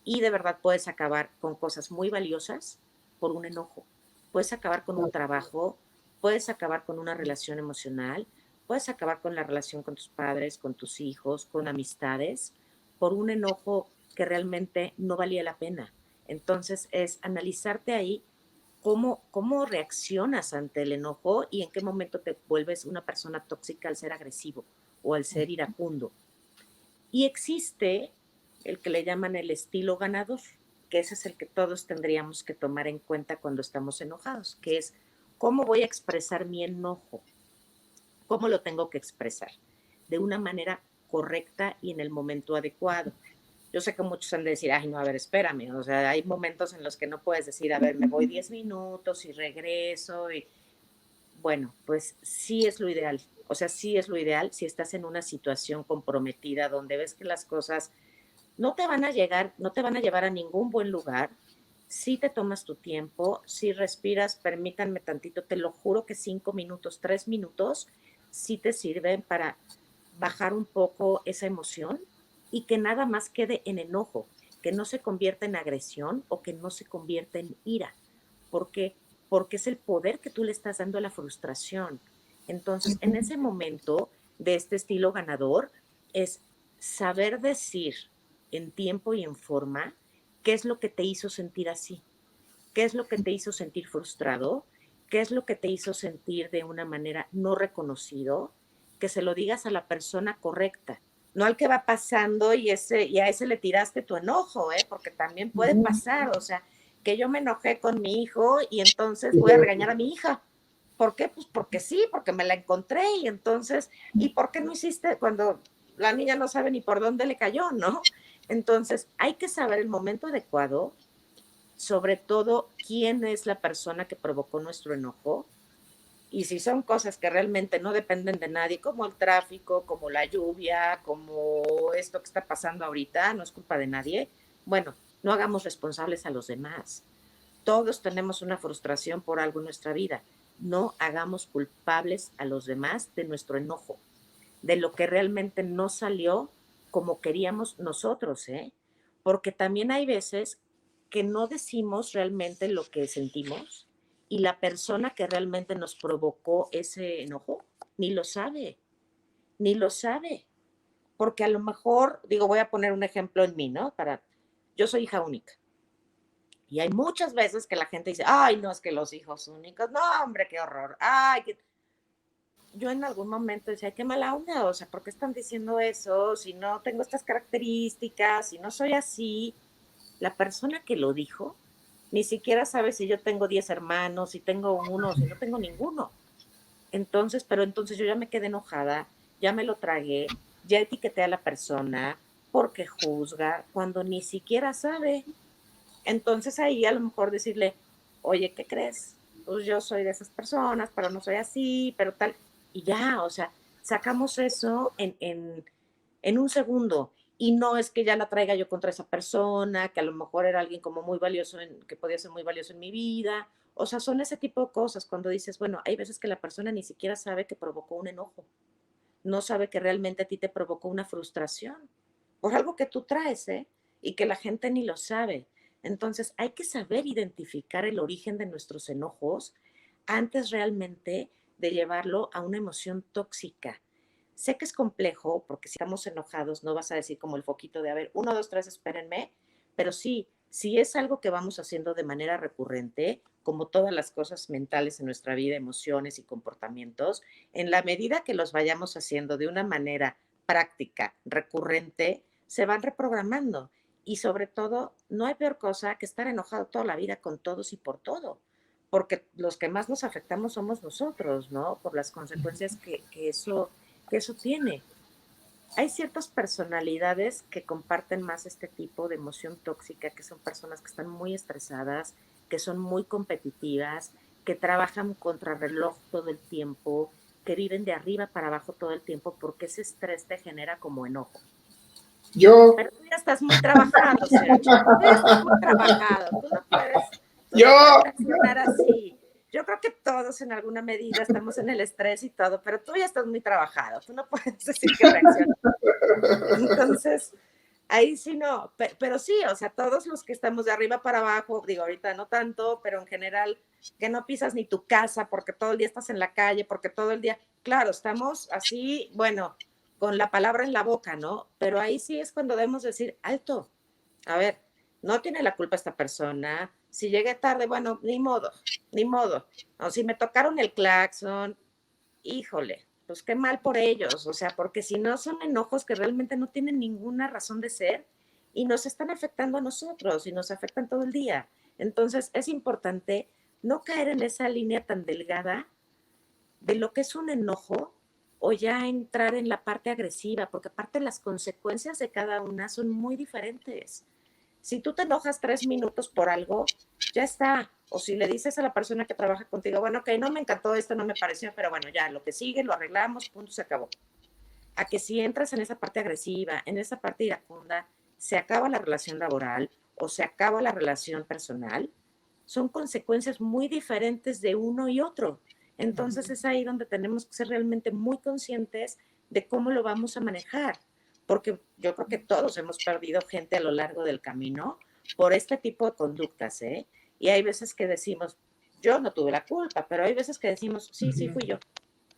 S3: y de verdad puedes acabar con cosas muy valiosas por un enojo. Puedes acabar con un trabajo, puedes acabar con una relación emocional, puedes acabar con la relación con tus padres, con tus hijos, con amistades, por un enojo que realmente no valía la pena. Entonces es analizarte ahí cómo reaccionas ante el enojo y en qué momento te vuelves una persona tóxica al ser agresivo o al ser iracundo. Y existe el que le llaman el estilo ganador, que ese es el que todos tendríamos que tomar en cuenta cuando estamos enojados, que es cómo voy a expresar mi enojo, cómo lo tengo que expresar, de una manera correcta y en el momento adecuado. Yo sé que muchos han de decir, ay, no, a ver, espérame, o sea, hay momentos en los que no puedes decir, a ver, me voy 10 minutos y regreso, y bueno, pues sí es lo ideal, o sea, sí es lo ideal si estás en una situación comprometida donde ves que las cosas no te van a llegar, no te van a llevar a ningún buen lugar. Si te tomas tu tiempo, si respiras, permítanme tantito, te lo juro que 5 minutos, 3 minutos, sí te sirven para bajar un poco esa emoción y que nada más quede en enojo, que no se convierta en agresión o que no se convierta en ira. ¿Por qué? Porque es el poder que tú le estás dando a la frustración. Entonces, en ese momento de este estilo ganador, es saber decir en tiempo y en forma qué es lo que te hizo sentir así, qué es lo que te hizo sentir frustrado, qué es lo que te hizo sentir de una manera no reconocido, que se lo digas a la persona correcta, no al que va pasando y a ese le tiraste tu enojo, porque también puede pasar, o sea, que yo me enojé con mi hijo y entonces voy a regañar a mi hija. ¿Por qué? Pues porque sí, porque me la encontré y entonces, ¿y por qué no hiciste cuando la niña no sabe ni por dónde le cayó, ¿no? Entonces, hay que saber el momento adecuado, sobre todo quién es la persona que provocó nuestro enojo. Y si son cosas que realmente no dependen de nadie, como el tráfico, como la lluvia, como esto que está pasando ahorita, no es culpa de nadie, bueno, no hagamos responsables a los demás. Todos tenemos una frustración por algo en nuestra vida. No hagamos culpables a los demás de nuestro enojo, de lo que realmente no salió como queríamos nosotros, ¿eh? Porque también hay veces que no decimos realmente lo que sentimos y la persona que realmente nos provocó ese enojo ni lo sabe, ni lo sabe. Porque a lo mejor, digo, voy a poner un ejemplo en mí, ¿no? Yo soy hija única. Y hay muchas veces que la gente dice, ay, no, es que los hijos únicos, no, hombre, qué horror. Ay, yo en algún momento decía, qué mala onda, o sea, ¿por qué están diciendo eso? Si no tengo estas características, si no soy así. La persona que lo dijo ni siquiera sabe si yo tengo 10 hermanos, si tengo uno, si no tengo ninguno. Entonces, pero entonces yo ya me quedé enojada, ya me lo tragué, ya etiqueté a la persona porque juzga cuando ni siquiera sabe. Entonces ahí a lo mejor decirle, oye, ¿qué crees? Pues yo soy de esas personas, pero no soy así, pero tal. Y ya, o sea, sacamos eso en un segundo. Y no es que ya la traiga yo contra esa persona, que a lo mejor era alguien como muy valioso, que podía ser muy valioso en mi vida. O sea, son ese tipo de cosas cuando dices, bueno, hay veces que la persona ni siquiera sabe que provocó un enojo, no sabe que realmente a ti te provocó una frustración por algo que tú traes, ¿eh? Y que la gente ni lo sabe. Entonces, hay que saber identificar el origen de nuestros enojos antes realmente de llevarlo a una emoción tóxica. Sé que es complejo, porque si estamos enojados no vas a decir como el foquito de, a ver, 1, 2, 3, espérenme, pero sí, si es algo que vamos haciendo de manera recurrente, como todas las cosas mentales en nuestra vida, emociones y comportamientos, en la medida que los vayamos haciendo de una manera práctica, recurrente, se van reprogramando. Y sobre todo, no hay peor cosa que estar enojado toda la vida con todos y por todo, porque los que más nos afectamos somos nosotros, ¿no? Por las consecuencias que eso tiene. Hay ciertas personalidades que comparten más este tipo de emoción tóxica, que son personas que están muy estresadas, que son muy competitivas, que trabajan contra reloj todo el tiempo, que viven de arriba para abajo todo el tiempo, porque ese estrés te genera como enojo.
S2: Yo.
S3: Pero tú ya estás muy trabajado, Sergio. Tú ya estás muy trabajado. Tú no puedes reaccionar así. Yo creo que todos en alguna medida estamos en el estrés y todo, pero tú ya estás muy trabajado. Tú no puedes decir que reaccionas. Entonces, ahí sí no. Pero sí, o sea, todos los que estamos de arriba para abajo, digo, ahorita no tanto, pero en general, que no pisas ni tu casa porque todo el día estás en la calle, porque todo el día, claro, estamos así, bueno, con la palabra en la boca, ¿no? Pero ahí sí es cuando debemos decir, alto, a ver, no tiene la culpa esta persona, si llegué tarde, bueno, ni modo, o si me tocaron el claxon, híjole, pues qué mal por ellos, o sea, porque si no son enojos que realmente no tienen ninguna razón de ser y nos están afectando a nosotros y nos afectan todo el día. Entonces es importante no caer en esa línea tan delgada de lo que es un enojo o ya entrar en la parte agresiva, porque aparte las consecuencias de cada una son muy diferentes. Si tú te enojas 3 minutos por algo, ya está. O si le dices a la persona que trabaja contigo, bueno, ok, no me encantó esto, no me pareció, pero bueno, ya, lo que sigue, lo arreglamos, punto, se acabó. A que si entras en esa parte agresiva, en esa parte iracunda, se acaba la relación laboral o se acaba la relación personal, son consecuencias muy diferentes de uno y otro. Entonces es ahí donde tenemos que ser realmente muy conscientes de cómo lo vamos a manejar, porque yo creo que todos hemos perdido gente a lo largo del camino por este tipo de conductas, ¿eh? Y hay veces que decimos, yo no tuve la culpa, pero hay veces que decimos, sí, sí fui yo,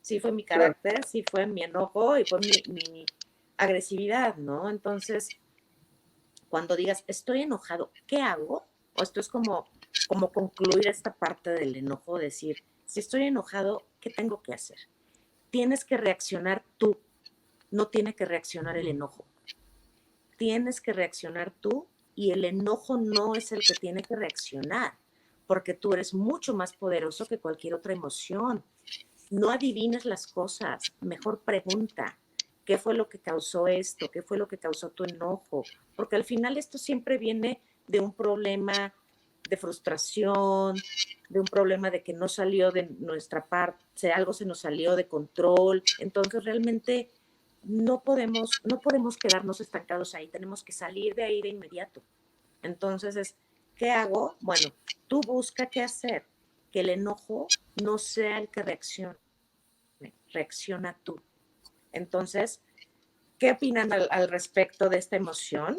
S3: sí fue mi carácter, sí fue mi enojo y fue mi agresividad, ¿no? Entonces, cuando digas, estoy enojado, ¿qué hago? O esto es como concluir esta parte del enojo, decir, si estoy enojado, ¿qué tengo que hacer? Tienes que reaccionar tú, no tiene que reaccionar el enojo. Tienes que reaccionar tú y el enojo no es el que tiene que reaccionar, porque tú eres mucho más poderoso que cualquier otra emoción. No adivines las cosas, mejor pregunta. ¿Qué fue lo que causó esto? ¿Qué fue lo que causó tu enojo? Porque al final esto siempre viene de un problema de frustración, de un problema de que no salió de nuestra parte, algo se nos salió de control. Entonces realmente no podemos quedarnos estancados ahí, tenemos que salir de ahí de inmediato. Entonces, ¿qué hago? Bueno, tú busca qué hacer, que el enojo no sea el que reaccione, reacciona tú. Entonces, ¿qué opinan al respecto de esta emoción?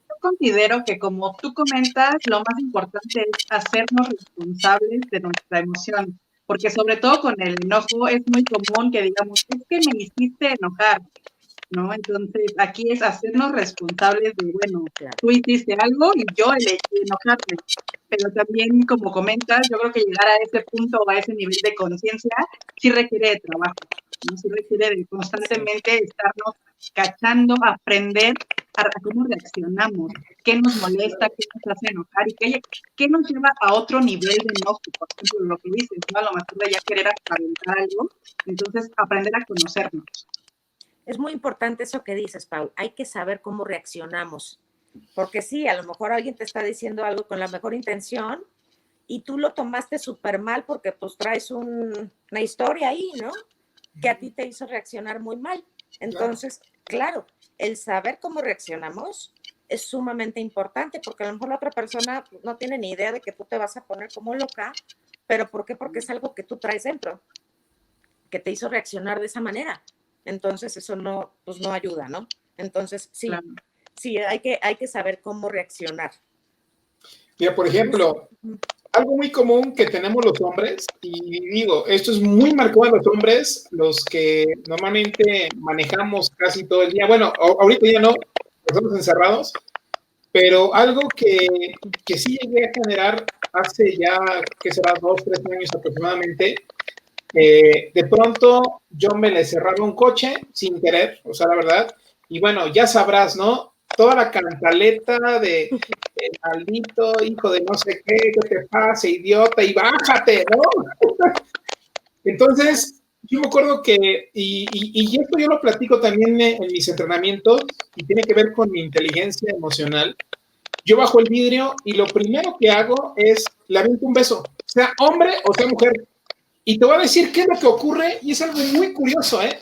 S1: Yo considero que, como tú comentas, lo más importante es hacernos responsables de nuestra emoción, porque sobre todo con el enojo es muy común que digamos, es que me hiciste enojar, ¿no? Entonces, aquí es hacernos responsables de, bueno,
S3: Claro.
S1: tú hiciste algo y yo elegí enojarme. Pero también, como comentas, yo creo que llegar a ese punto o a ese nivel de conciencia sí requiere de trabajo, ¿no? Sí requiere de constantemente estarnos cachando, aprender a cómo reaccionamos, qué nos molesta, qué nos hace enojar y qué nos lleva a otro nivel de enojo. Por ejemplo, lo que dices, ¿no? A lo mejor de ya querer aparentar algo, entonces aprender a conocernos.
S3: Es muy importante eso que dices, Pau. Hay que saber cómo reaccionamos. Porque sí, a lo mejor alguien te está diciendo algo con la mejor intención y tú lo tomaste súper mal porque pues traes una historia ahí, ¿no? Que a ti te hizo reaccionar muy mal. Entonces, claro, el saber cómo reaccionamos es sumamente importante porque a lo mejor la otra persona no tiene ni idea de que tú te vas a poner como loca, pero ¿por qué? Porque es algo que tú traes dentro, que te hizo reaccionar de esa manera. Entonces, eso no, pues no ayuda, ¿no? Entonces, sí, claro. Sí, hay que saber cómo reaccionar.
S2: Mira, por ejemplo, algo muy común que tenemos los hombres, y digo, esto es muy marcado en los hombres, los que normalmente manejamos casi todo el día. Bueno, ahorita ya no, estamos encerrados, pero algo que sí llegué a generar hace ya, ¿qué será? 2, 3 años aproximadamente. De pronto yo me le cerraba un coche sin querer, o sea, la verdad, y bueno, ya sabrás, ¿no? Toda la cantaleta de maldito hijo de no sé qué te pasa, idiota, y bájate, ¿no? Entonces, yo me acuerdo que, y esto yo lo platico también en mis entrenamientos, y tiene que ver con mi inteligencia emocional. Yo bajo el vidrio y lo primero que hago es le aviento un beso, sea hombre o sea mujer. Y te voy a decir qué es lo que ocurre, y es algo muy curioso, ¿eh?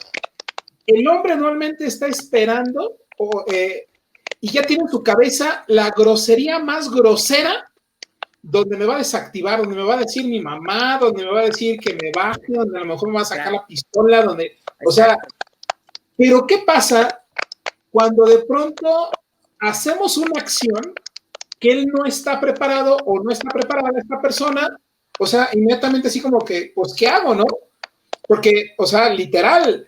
S2: el hombre normalmente está esperando y ya tiene en su cabeza la grosería más grosera donde me va a desactivar, donde me va a decir mi mamá, donde me va a decir que me baje, donde a lo mejor me va a sacar la pistola, donde, o sea, pero ¿qué pasa cuando de pronto hacemos una acción que él no está preparado o no está preparada esta persona? O sea, inmediatamente así como que, pues, ¿qué hago, no? Porque, o sea, literal,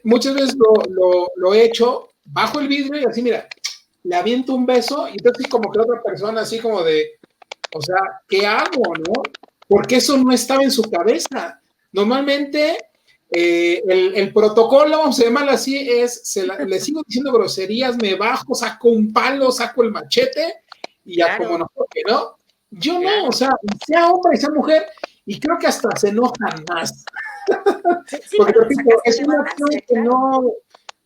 S2: muchas veces lo he hecho, bajo el vidrio y así, mira, le aviento un beso y entonces como que la otra persona así como de, o sea, ¿qué hago, no? Porque eso no estaba en su cabeza. Normalmente el protocolo, vamos a llamarlo así, es, le sigo diciendo groserías, me bajo, saco un palo, saco el machete y ya como no, porque no. Yo no, o sea, sea hombre, sea mujer, y creo que hasta se enojan más.
S3: Sí,
S2: porque repito, es una acción que no,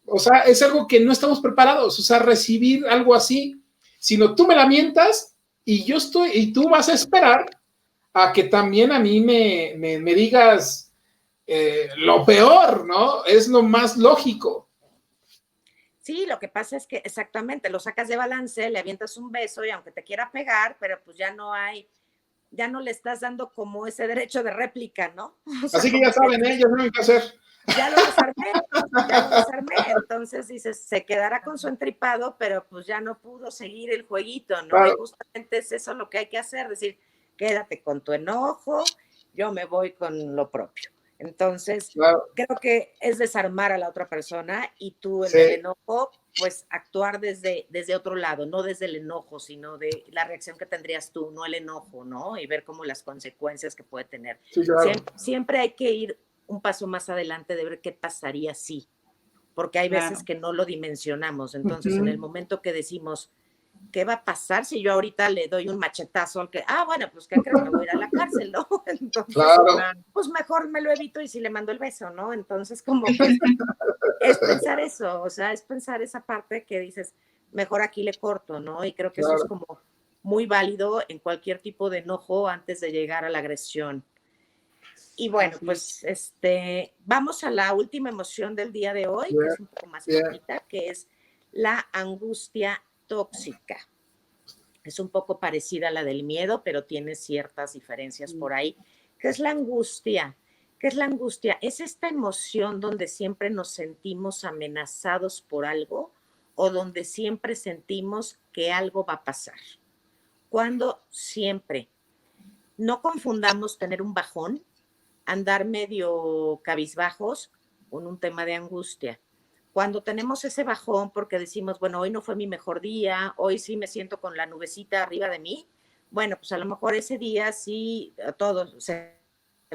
S2: o sea, es algo que no estamos preparados, o sea, recibir algo así, sino tú me la mientas y yo estoy, y tú vas a esperar a que también a mí me digas lo peor, ¿no? Es lo más lógico.
S3: Sí, lo que pasa es que exactamente, lo sacas de balance, le avientas un beso y aunque te quiera pegar, pero pues ya no le estás dando como ese derecho de réplica, ¿no?
S2: O sea, así que ya saben, ya saben qué hacer.
S3: Ya lo desarmé, entonces dices, se quedará con su entripado, pero pues ya no pudo seguir el jueguito, ¿no? Claro. Y justamente es eso lo que hay que hacer, decir, quédate con tu enojo, yo me voy con lo propio. Entonces, claro, creo que es desarmar a la otra persona y tú, el enojo, pues actuar desde otro lado, no desde el enojo, sino de la reacción que tendrías tú, no el enojo, ¿no? Y ver como las consecuencias que puede tener. Sí, claro. Siempre hay que ir un paso más adelante de ver qué pasaría si, porque hay veces que no lo dimensionamos. Entonces, en el momento que decimos, ¿qué va a pasar si yo ahorita le doy un machetazo al que, bueno, pues ¿qué crees? Me voy a ir a la cárcel, ¿no? Entonces, claro, pues mejor me lo evito y si le mando el beso, ¿no? Entonces, como que es pensar eso, o sea, es pensar esa parte que dices, mejor aquí le corto, ¿no? Y creo que claro, eso es como muy válido en cualquier tipo de enojo antes de llegar a la agresión. Y bueno, pues vamos a la última emoción del día de hoy, que es un poco más cortita, que es la angustia tóxica. Es un poco parecida a la del miedo, pero tiene ciertas diferencias por ahí. ¿Qué es la angustia? ¿Qué es la angustia? Es esta emoción donde siempre nos sentimos amenazados por algo o donde siempre sentimos que algo va a pasar. Cuando siempre. No confundamos tener un bajón, andar medio cabizbajos con un tema de angustia. Cuando tenemos ese bajón porque decimos, bueno, hoy no fue mi mejor día, hoy sí me siento con la nubecita arriba de mí, bueno, pues a lo mejor ese día sí, a todos se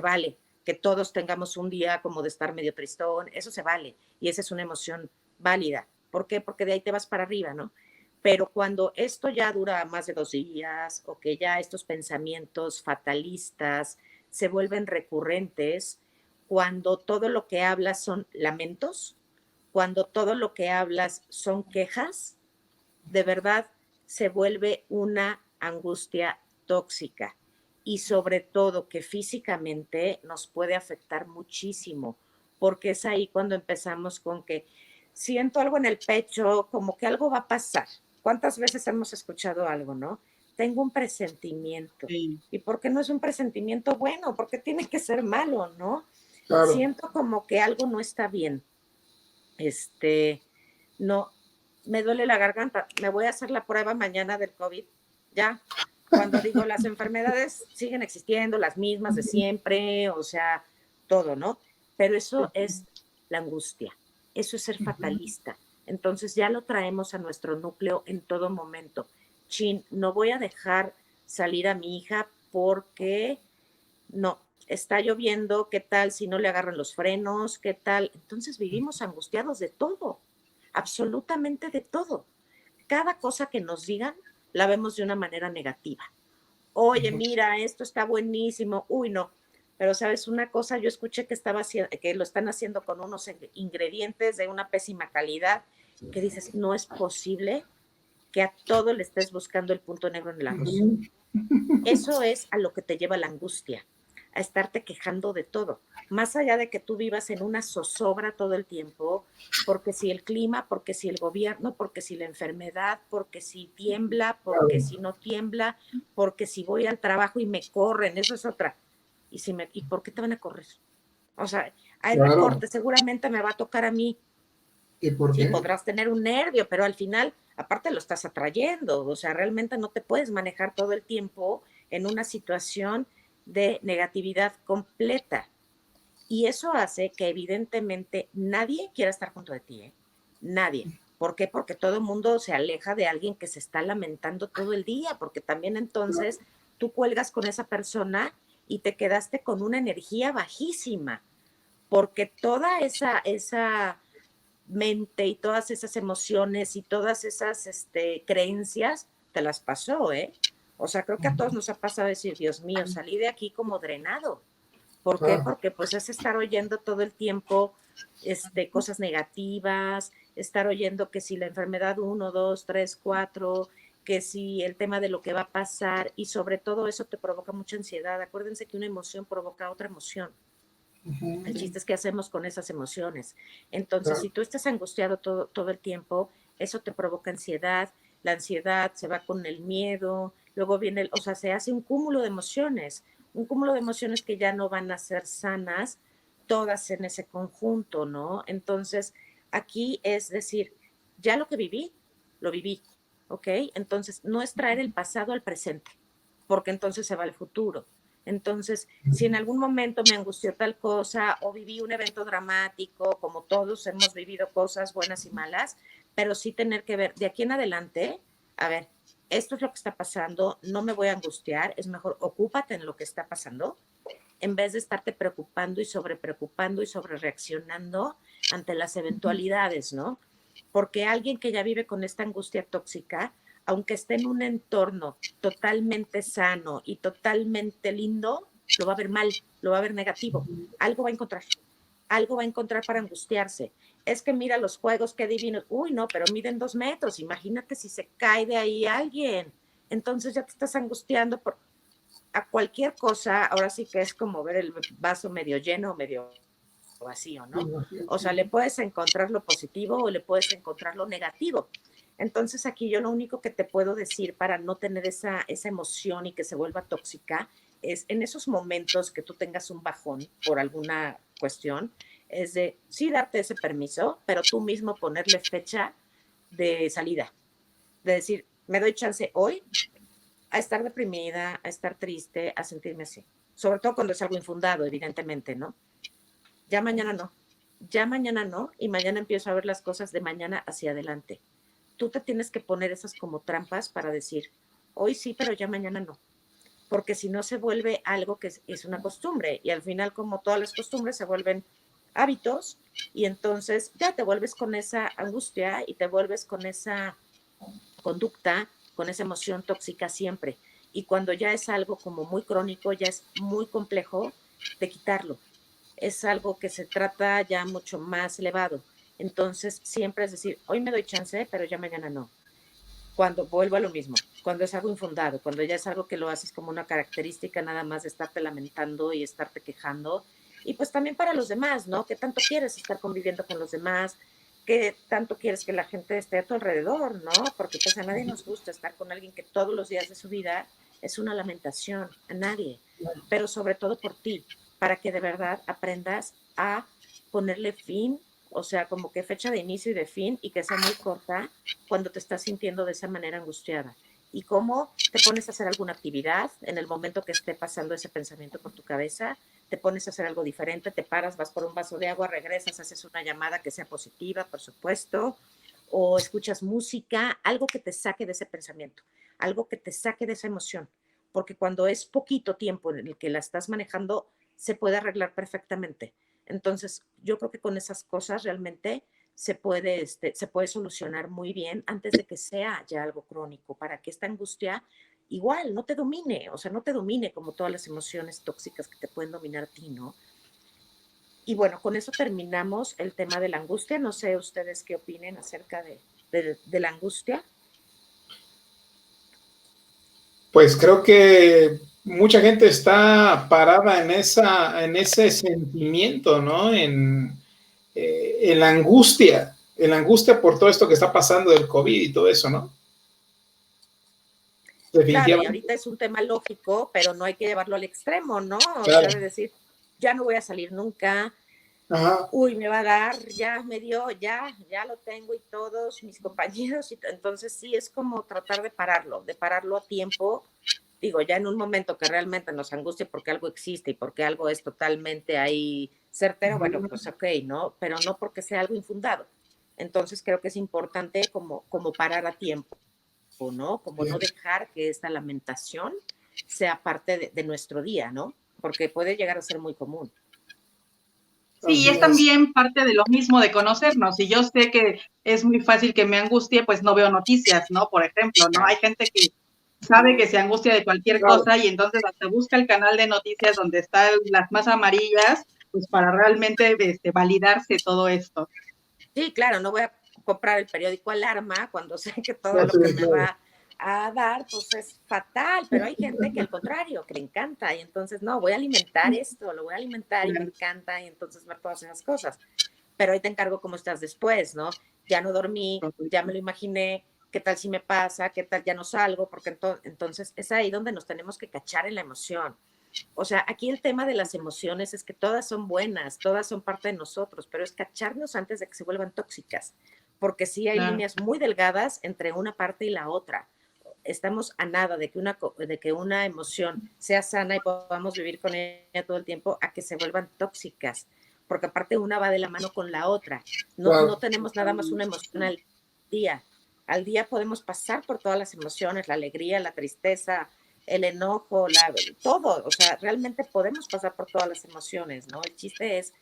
S3: vale, que todos tengamos un día como de estar medio tristón, eso se vale, y esa es una emoción válida. ¿Por qué? Porque de ahí te vas para arriba, ¿no? Pero cuando esto ya dura más de 2 días o que ya estos pensamientos fatalistas se vuelven recurrentes, cuando todo lo que hablas son lamentos, cuando todo lo que hablas son quejas, de verdad se vuelve una angustia tóxica y sobre todo que físicamente nos puede afectar muchísimo, porque es ahí cuando empezamos con que siento algo en el pecho, como que algo va a pasar. ¿Cuántas veces hemos escuchado algo, no? Tengo un presentimiento. Sí. ¿Y por qué no es un presentimiento bueno? ¿Por qué tiene que ser malo, no? Claro. Siento como que algo no está bien. No, me duele la garganta. Me voy a hacer la prueba mañana del COVID. Ya, cuando digo las enfermedades siguen existiendo, las mismas de siempre, o sea, todo, ¿no? Pero eso es la angustia. Eso es ser fatalista. Entonces ya lo traemos a nuestro núcleo en todo momento. Chin, no voy a dejar salir a mi hija porque no, está lloviendo, ¿qué tal si no le agarran los frenos? ¿Qué tal? Entonces vivimos angustiados de todo, absolutamente de todo. Cada cosa que nos digan la vemos de una manera negativa. Oye, mira, esto está buenísimo. Uy, no. Pero, ¿sabes una cosa? Yo escuché que lo están haciendo con unos ingredientes de una pésima calidad, que dices, no es posible que a todo le estés buscando el punto negro en el arroz. Eso es a lo que te lleva la angustia. a estarte quejando de todo. Más allá de que tú vivas en una zozobra todo el tiempo, porque si el clima, porque si el gobierno, porque si la enfermedad, porque si tiembla, porque si no tiembla, porque si voy al trabajo y me corren, eso es otra. ¿Y por qué te van a correr? O sea, hay recortes, seguramente me va a tocar a mí.
S4: ¿Y por qué?
S3: Sí, podrás tener un nervio, pero al final, aparte lo estás atrayendo. O sea, realmente no te puedes manejar todo el tiempo en una situación de negatividad completa. Y eso hace que evidentemente nadie quiera estar junto de ti, ¿eh? Nadie. ¿Por qué? Porque todo el mundo se aleja de alguien que se está lamentando todo el día, porque también entonces tú cuelgas con esa persona y te quedaste con una energía bajísima, porque toda esa mente y todas esas emociones y todas esas creencias te las pasó, ¿eh? O sea, creo que a todos nos ha pasado decir, Dios mío, salí de aquí como drenado. ¿Por qué? Porque pues es estar oyendo todo el tiempo cosas negativas, estar oyendo que si la enfermedad 1, 2, 3, 4, que si el tema de lo que va a pasar, y sobre todo eso te provoca mucha ansiedad. Acuérdense que una emoción provoca otra emoción. El chiste es qué hacemos con esas emociones. Entonces, si tú estás angustiado todo el tiempo, eso te provoca ansiedad, la ansiedad se va con el miedo, luego viene, o sea, se hace un cúmulo de emociones que ya no van a ser sanas, todas en ese conjunto, ¿no? Entonces, aquí es decir, ya lo viví, ¿ok? Entonces, no es traer el pasado al presente, porque entonces se va al futuro. Entonces, si en algún momento me angustió tal cosa o viví un evento dramático, como todos hemos vivido cosas buenas y malas, pero sí tener que ver de aquí en adelante, a ver, esto es lo que está pasando, no me voy a angustiar, es mejor ocúpate en lo que está pasando, en vez de estarte preocupando y sobre reaccionando ante las eventualidades, ¿no? Porque alguien que ya vive con esta angustia tóxica, aunque esté en un entorno totalmente sano y totalmente lindo, lo va a ver mal, lo va a ver negativo. Algo va a encontrar para angustiarse. Es que mira los juegos, qué divinos. Uy, no, pero miden 2 metros. Imagínate si se cae de ahí alguien. Entonces ya te estás angustiando por a cualquier cosa. Ahora sí que es como ver el vaso medio lleno o medio vacío, ¿no? O sea, le puedes encontrar lo positivo o le puedes encontrar lo negativo. Entonces aquí yo lo único que te puedo decir para no tener esa emoción y que se vuelva tóxica es en esos momentos que tú tengas un bajón por alguna cuestión, es de sí darte ese permiso, pero tú mismo ponerle fecha de salida, de decir, me doy chance hoy a estar deprimida, a estar triste, a sentirme así. Sobre todo cuando es algo infundado, evidentemente, ¿no? Ya mañana no, y mañana empiezo a ver las cosas de mañana hacia adelante. Tú te tienes que poner esas como trampas para decir, hoy sí, pero ya mañana no. Porque si no se vuelve algo que es una costumbre, y al final, como todas las costumbres, se vuelven hábitos, y entonces ya te vuelves con esa angustia y te vuelves con esa conducta, con esa emoción tóxica siempre. Y cuando ya es algo como muy crónico, ya es muy complejo de quitarlo. Es algo que se trata ya mucho más elevado. Entonces, siempre es decir, hoy me doy chance, pero ya mañana no. Cuando vuelvo a lo mismo, cuando es algo infundado, cuando ya es algo que lo haces como una característica nada más de estarte lamentando y estarte quejando. Y pues también para los demás, ¿no? ¿Qué tanto quieres estar conviviendo con los demás? ¿Qué tanto quieres que la gente esté a tu alrededor, ¿no? Porque pues a nadie nos gusta estar con alguien que todos los días de su vida es una lamentación, a nadie. Pero sobre todo por ti, para que de verdad aprendas a ponerle fin, o sea, como que fecha de inicio y de fin, y que sea muy corta cuando te estás sintiendo de esa manera angustiada. Y cómo te pones a hacer alguna actividad en el momento que esté pasando ese pensamiento por tu cabeza, te pones a hacer algo diferente, te paras, vas por un vaso de agua, regresas, haces una llamada que sea positiva, por supuesto, o escuchas música, algo que te saque de ese pensamiento, algo que te saque de esa emoción, porque cuando es poquito tiempo en el que la estás manejando, se puede arreglar perfectamente. Entonces, yo creo que con esas cosas realmente se puede solucionar muy bien antes de que sea ya algo crónico, para que esta angustia igual no te domine, o sea, no te domine como todas las emociones tóxicas que te pueden dominar a ti, ¿no? Y bueno, con eso terminamos el tema de la angustia. No sé ustedes qué opinen acerca de la angustia.
S4: Pues creo que
S2: mucha gente está parada en ese sentimiento, ¿no? En la angustia por todo esto que está pasando del COVID y todo eso, ¿no?
S3: Claro, y ahorita es un tema lógico, pero no hay que llevarlo al extremo, ¿no? O
S2: claro.
S3: sea, de decir, ya no voy a salir nunca.
S2: Ajá.
S3: Uy, me va a dar, ya me dio, ya lo tengo y todos mis compañeros. Entonces sí, es como tratar de pararlo a tiempo. Digo, ya en un momento que realmente nos angustie porque algo existe y porque algo es totalmente ahí certero, bueno, pues ok, ¿no? Pero no porque sea algo infundado. Entonces creo que es importante como parar a tiempo, ¿no? Como no dejar que esta lamentación sea parte de nuestro día, ¿no? Porque puede llegar a ser muy común.
S1: Sí, es también parte de lo mismo de conocernos. Y yo sé que es muy fácil que me angustie, pues no veo noticias, ¿no? Por ejemplo, ¿no? Hay gente que sabe que se angustia de cualquier cosa y entonces hasta busca el canal de noticias donde están las más amarillas, pues para realmente validarse todo esto.
S3: Sí, claro, no voy a comprar el periódico Alarma cuando sé que todo lo que me va a dar, pues es fatal, pero hay gente que al contrario, que le encanta y entonces, no, voy a alimentar esto, lo voy a alimentar y me encanta y entonces ver todas esas cosas. Pero ahí te encargo cómo estás después, ¿no? Ya no dormí, ya me lo imaginé, ¿qué tal si me pasa? ¿Qué tal ya no salgo? Porque entonces es ahí donde nos tenemos que cachar en la emoción. O sea, aquí el tema de las emociones es que todas son buenas, todas son parte de nosotros, pero es cacharnos antes de que se vuelvan tóxicas, porque sí hay líneas muy delgadas entre una parte y la otra. Estamos a nada de que una emoción sea sana y podamos vivir con ella todo el tiempo, a que se vuelvan tóxicas, porque aparte una va de la mano con la otra. No tenemos nada más una emoción al día. Al día podemos pasar por todas las emociones, la alegría, la tristeza, el enojo, todo, o sea, realmente podemos pasar por todas las emociones, ¿no? El chiste es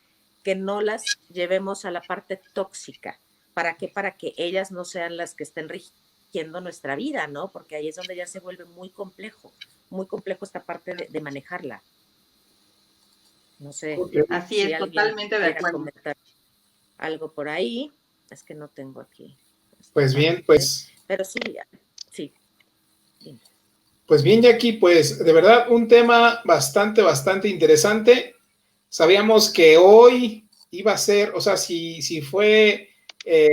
S3: que no las llevemos a la parte tóxica. ¿Para qué? Para que ellas no sean las que estén rigiendo nuestra vida, ¿no? Porque ahí es donde ya se vuelve muy complejo esta parte de manejarla. No sé.
S1: Así si es, totalmente de acuerdo.
S3: Comentar algo por ahí, es que no tengo aquí.
S2: Pues bien, pues.
S3: Pero sí, sí.
S2: Pues bien, Jackie, pues de verdad un tema bastante interesante. Sabíamos que hoy iba a ser, o sea, si fue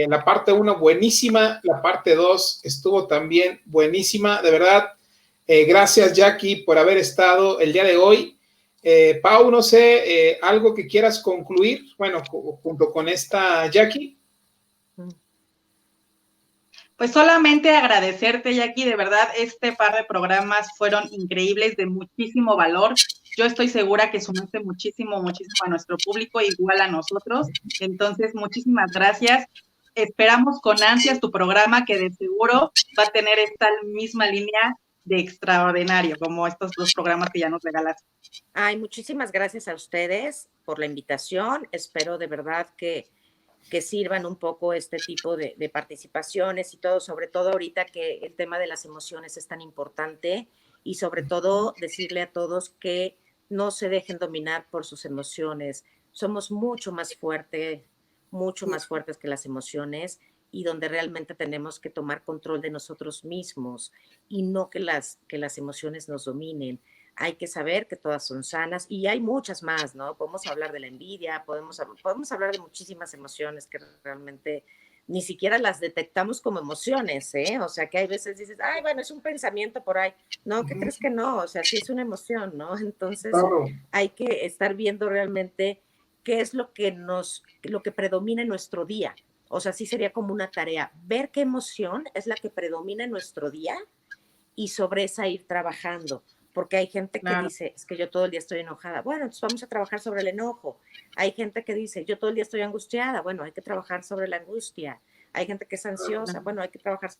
S2: la parte 1 buenísima, la parte 2 estuvo también buenísima, de verdad. Gracias, Jackie, por haber estado el día de hoy. Pau, no sé, algo que quieras concluir, bueno, junto con esta Jackie.
S1: Pues solamente agradecerte, Jackie, de verdad, este par de programas fueron increíbles, de muchísimo valor. Yo estoy segura que sumaste muchísimo a nuestro público, igual a nosotros. Entonces, muchísimas gracias. Esperamos con ansias tu programa, que de seguro va a tener esta misma línea de extraordinario, como estos dos programas que ya nos regalaste.
S3: Ay, muchísimas gracias a ustedes por la invitación. Espero de verdad que sirvan un poco este tipo de participaciones y todo, sobre todo ahorita que el tema de las emociones es tan importante y sobre todo decirle a todos que no se dejen dominar por sus emociones. Somos mucho más fuertes que las emociones y donde realmente tenemos que tomar control de nosotros mismos y no que las emociones nos dominen. Hay que saber que todas son sanas y hay muchas más, ¿no? Podemos hablar de la envidia, podemos hablar de muchísimas emociones que realmente ni siquiera las detectamos como emociones, ¿eh? O sea, que hay veces dices, ay, bueno, es un pensamiento por ahí. No, ¿qué crees que no? O sea, sí es una emoción, ¿no? Entonces, hay que estar viendo realmente qué es lo que predomina en nuestro día. O sea, sí sería como una tarea, ver qué emoción es la que predomina en nuestro día y sobre esa ir trabajando. Porque hay gente que dice, es que yo todo el día estoy enojada. Bueno, entonces vamos a trabajar sobre el enojo. Hay gente que dice, yo todo el día estoy angustiada. Bueno, hay que trabajar sobre la angustia. Hay gente que es ansiosa. Bueno, hay que trabajar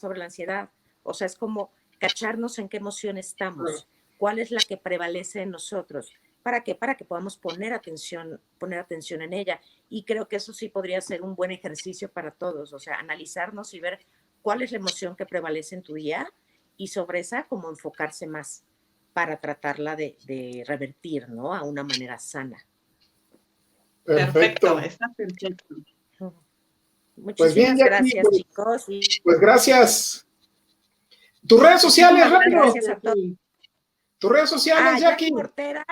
S3: sobre la ansiedad. O sea, es como cacharnos en qué emoción estamos. ¿Cuál es la que prevalece en nosotros? ¿Para qué? Para que podamos poner atención en ella. Y creo que eso sí podría ser un buen ejercicio para todos. O sea, analizarnos y ver cuál es la emoción que prevalece en tu día y sobre esa como enfocarse más para tratarla de revertir, ¿no? A una manera sana.
S1: Perfecto, está perfecto.
S3: Muchísimas pues bien, gracias, pues, chicos.
S2: Pues gracias. Tus redes sociales, rápido.
S3: Gracias a todos.
S2: ¿Tus redes sociales, Jackie?
S3: Jackie Mortera.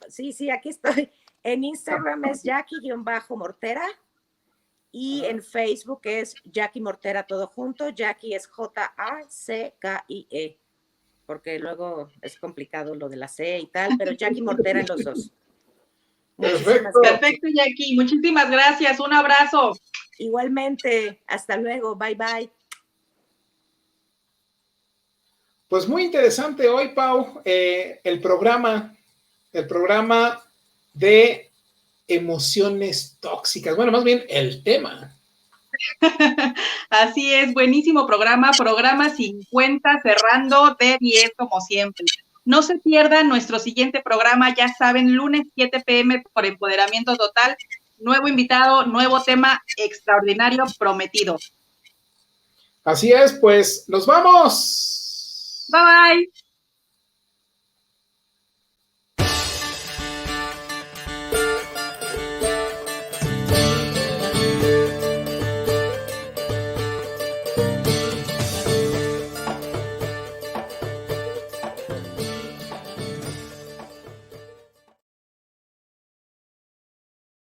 S3: Sí, aquí estoy. En Instagram es Jackie-Mortera y en Facebook es Jackie Mortera todo junto. Jackie es Jackie, porque luego es complicado lo de la C y tal, pero Jackie Mortera en los dos.
S2: Perfecto.
S1: Perfecto, Jackie. Muchísimas gracias. Un abrazo.
S3: Igualmente. Hasta luego. Bye, bye.
S2: Pues muy interesante hoy, Pau, el programa de emociones tóxicas. Bueno, más bien el tema.
S1: Así es, buenísimo programa 50, cerrando de 10 como siempre. No se pierdan nuestro siguiente programa, ya saben, lunes 7 p.m. por Empoderamiento Total. Nuevo invitado, nuevo tema extraordinario prometido.
S2: Así es, pues nos vamos.
S1: Bye bye.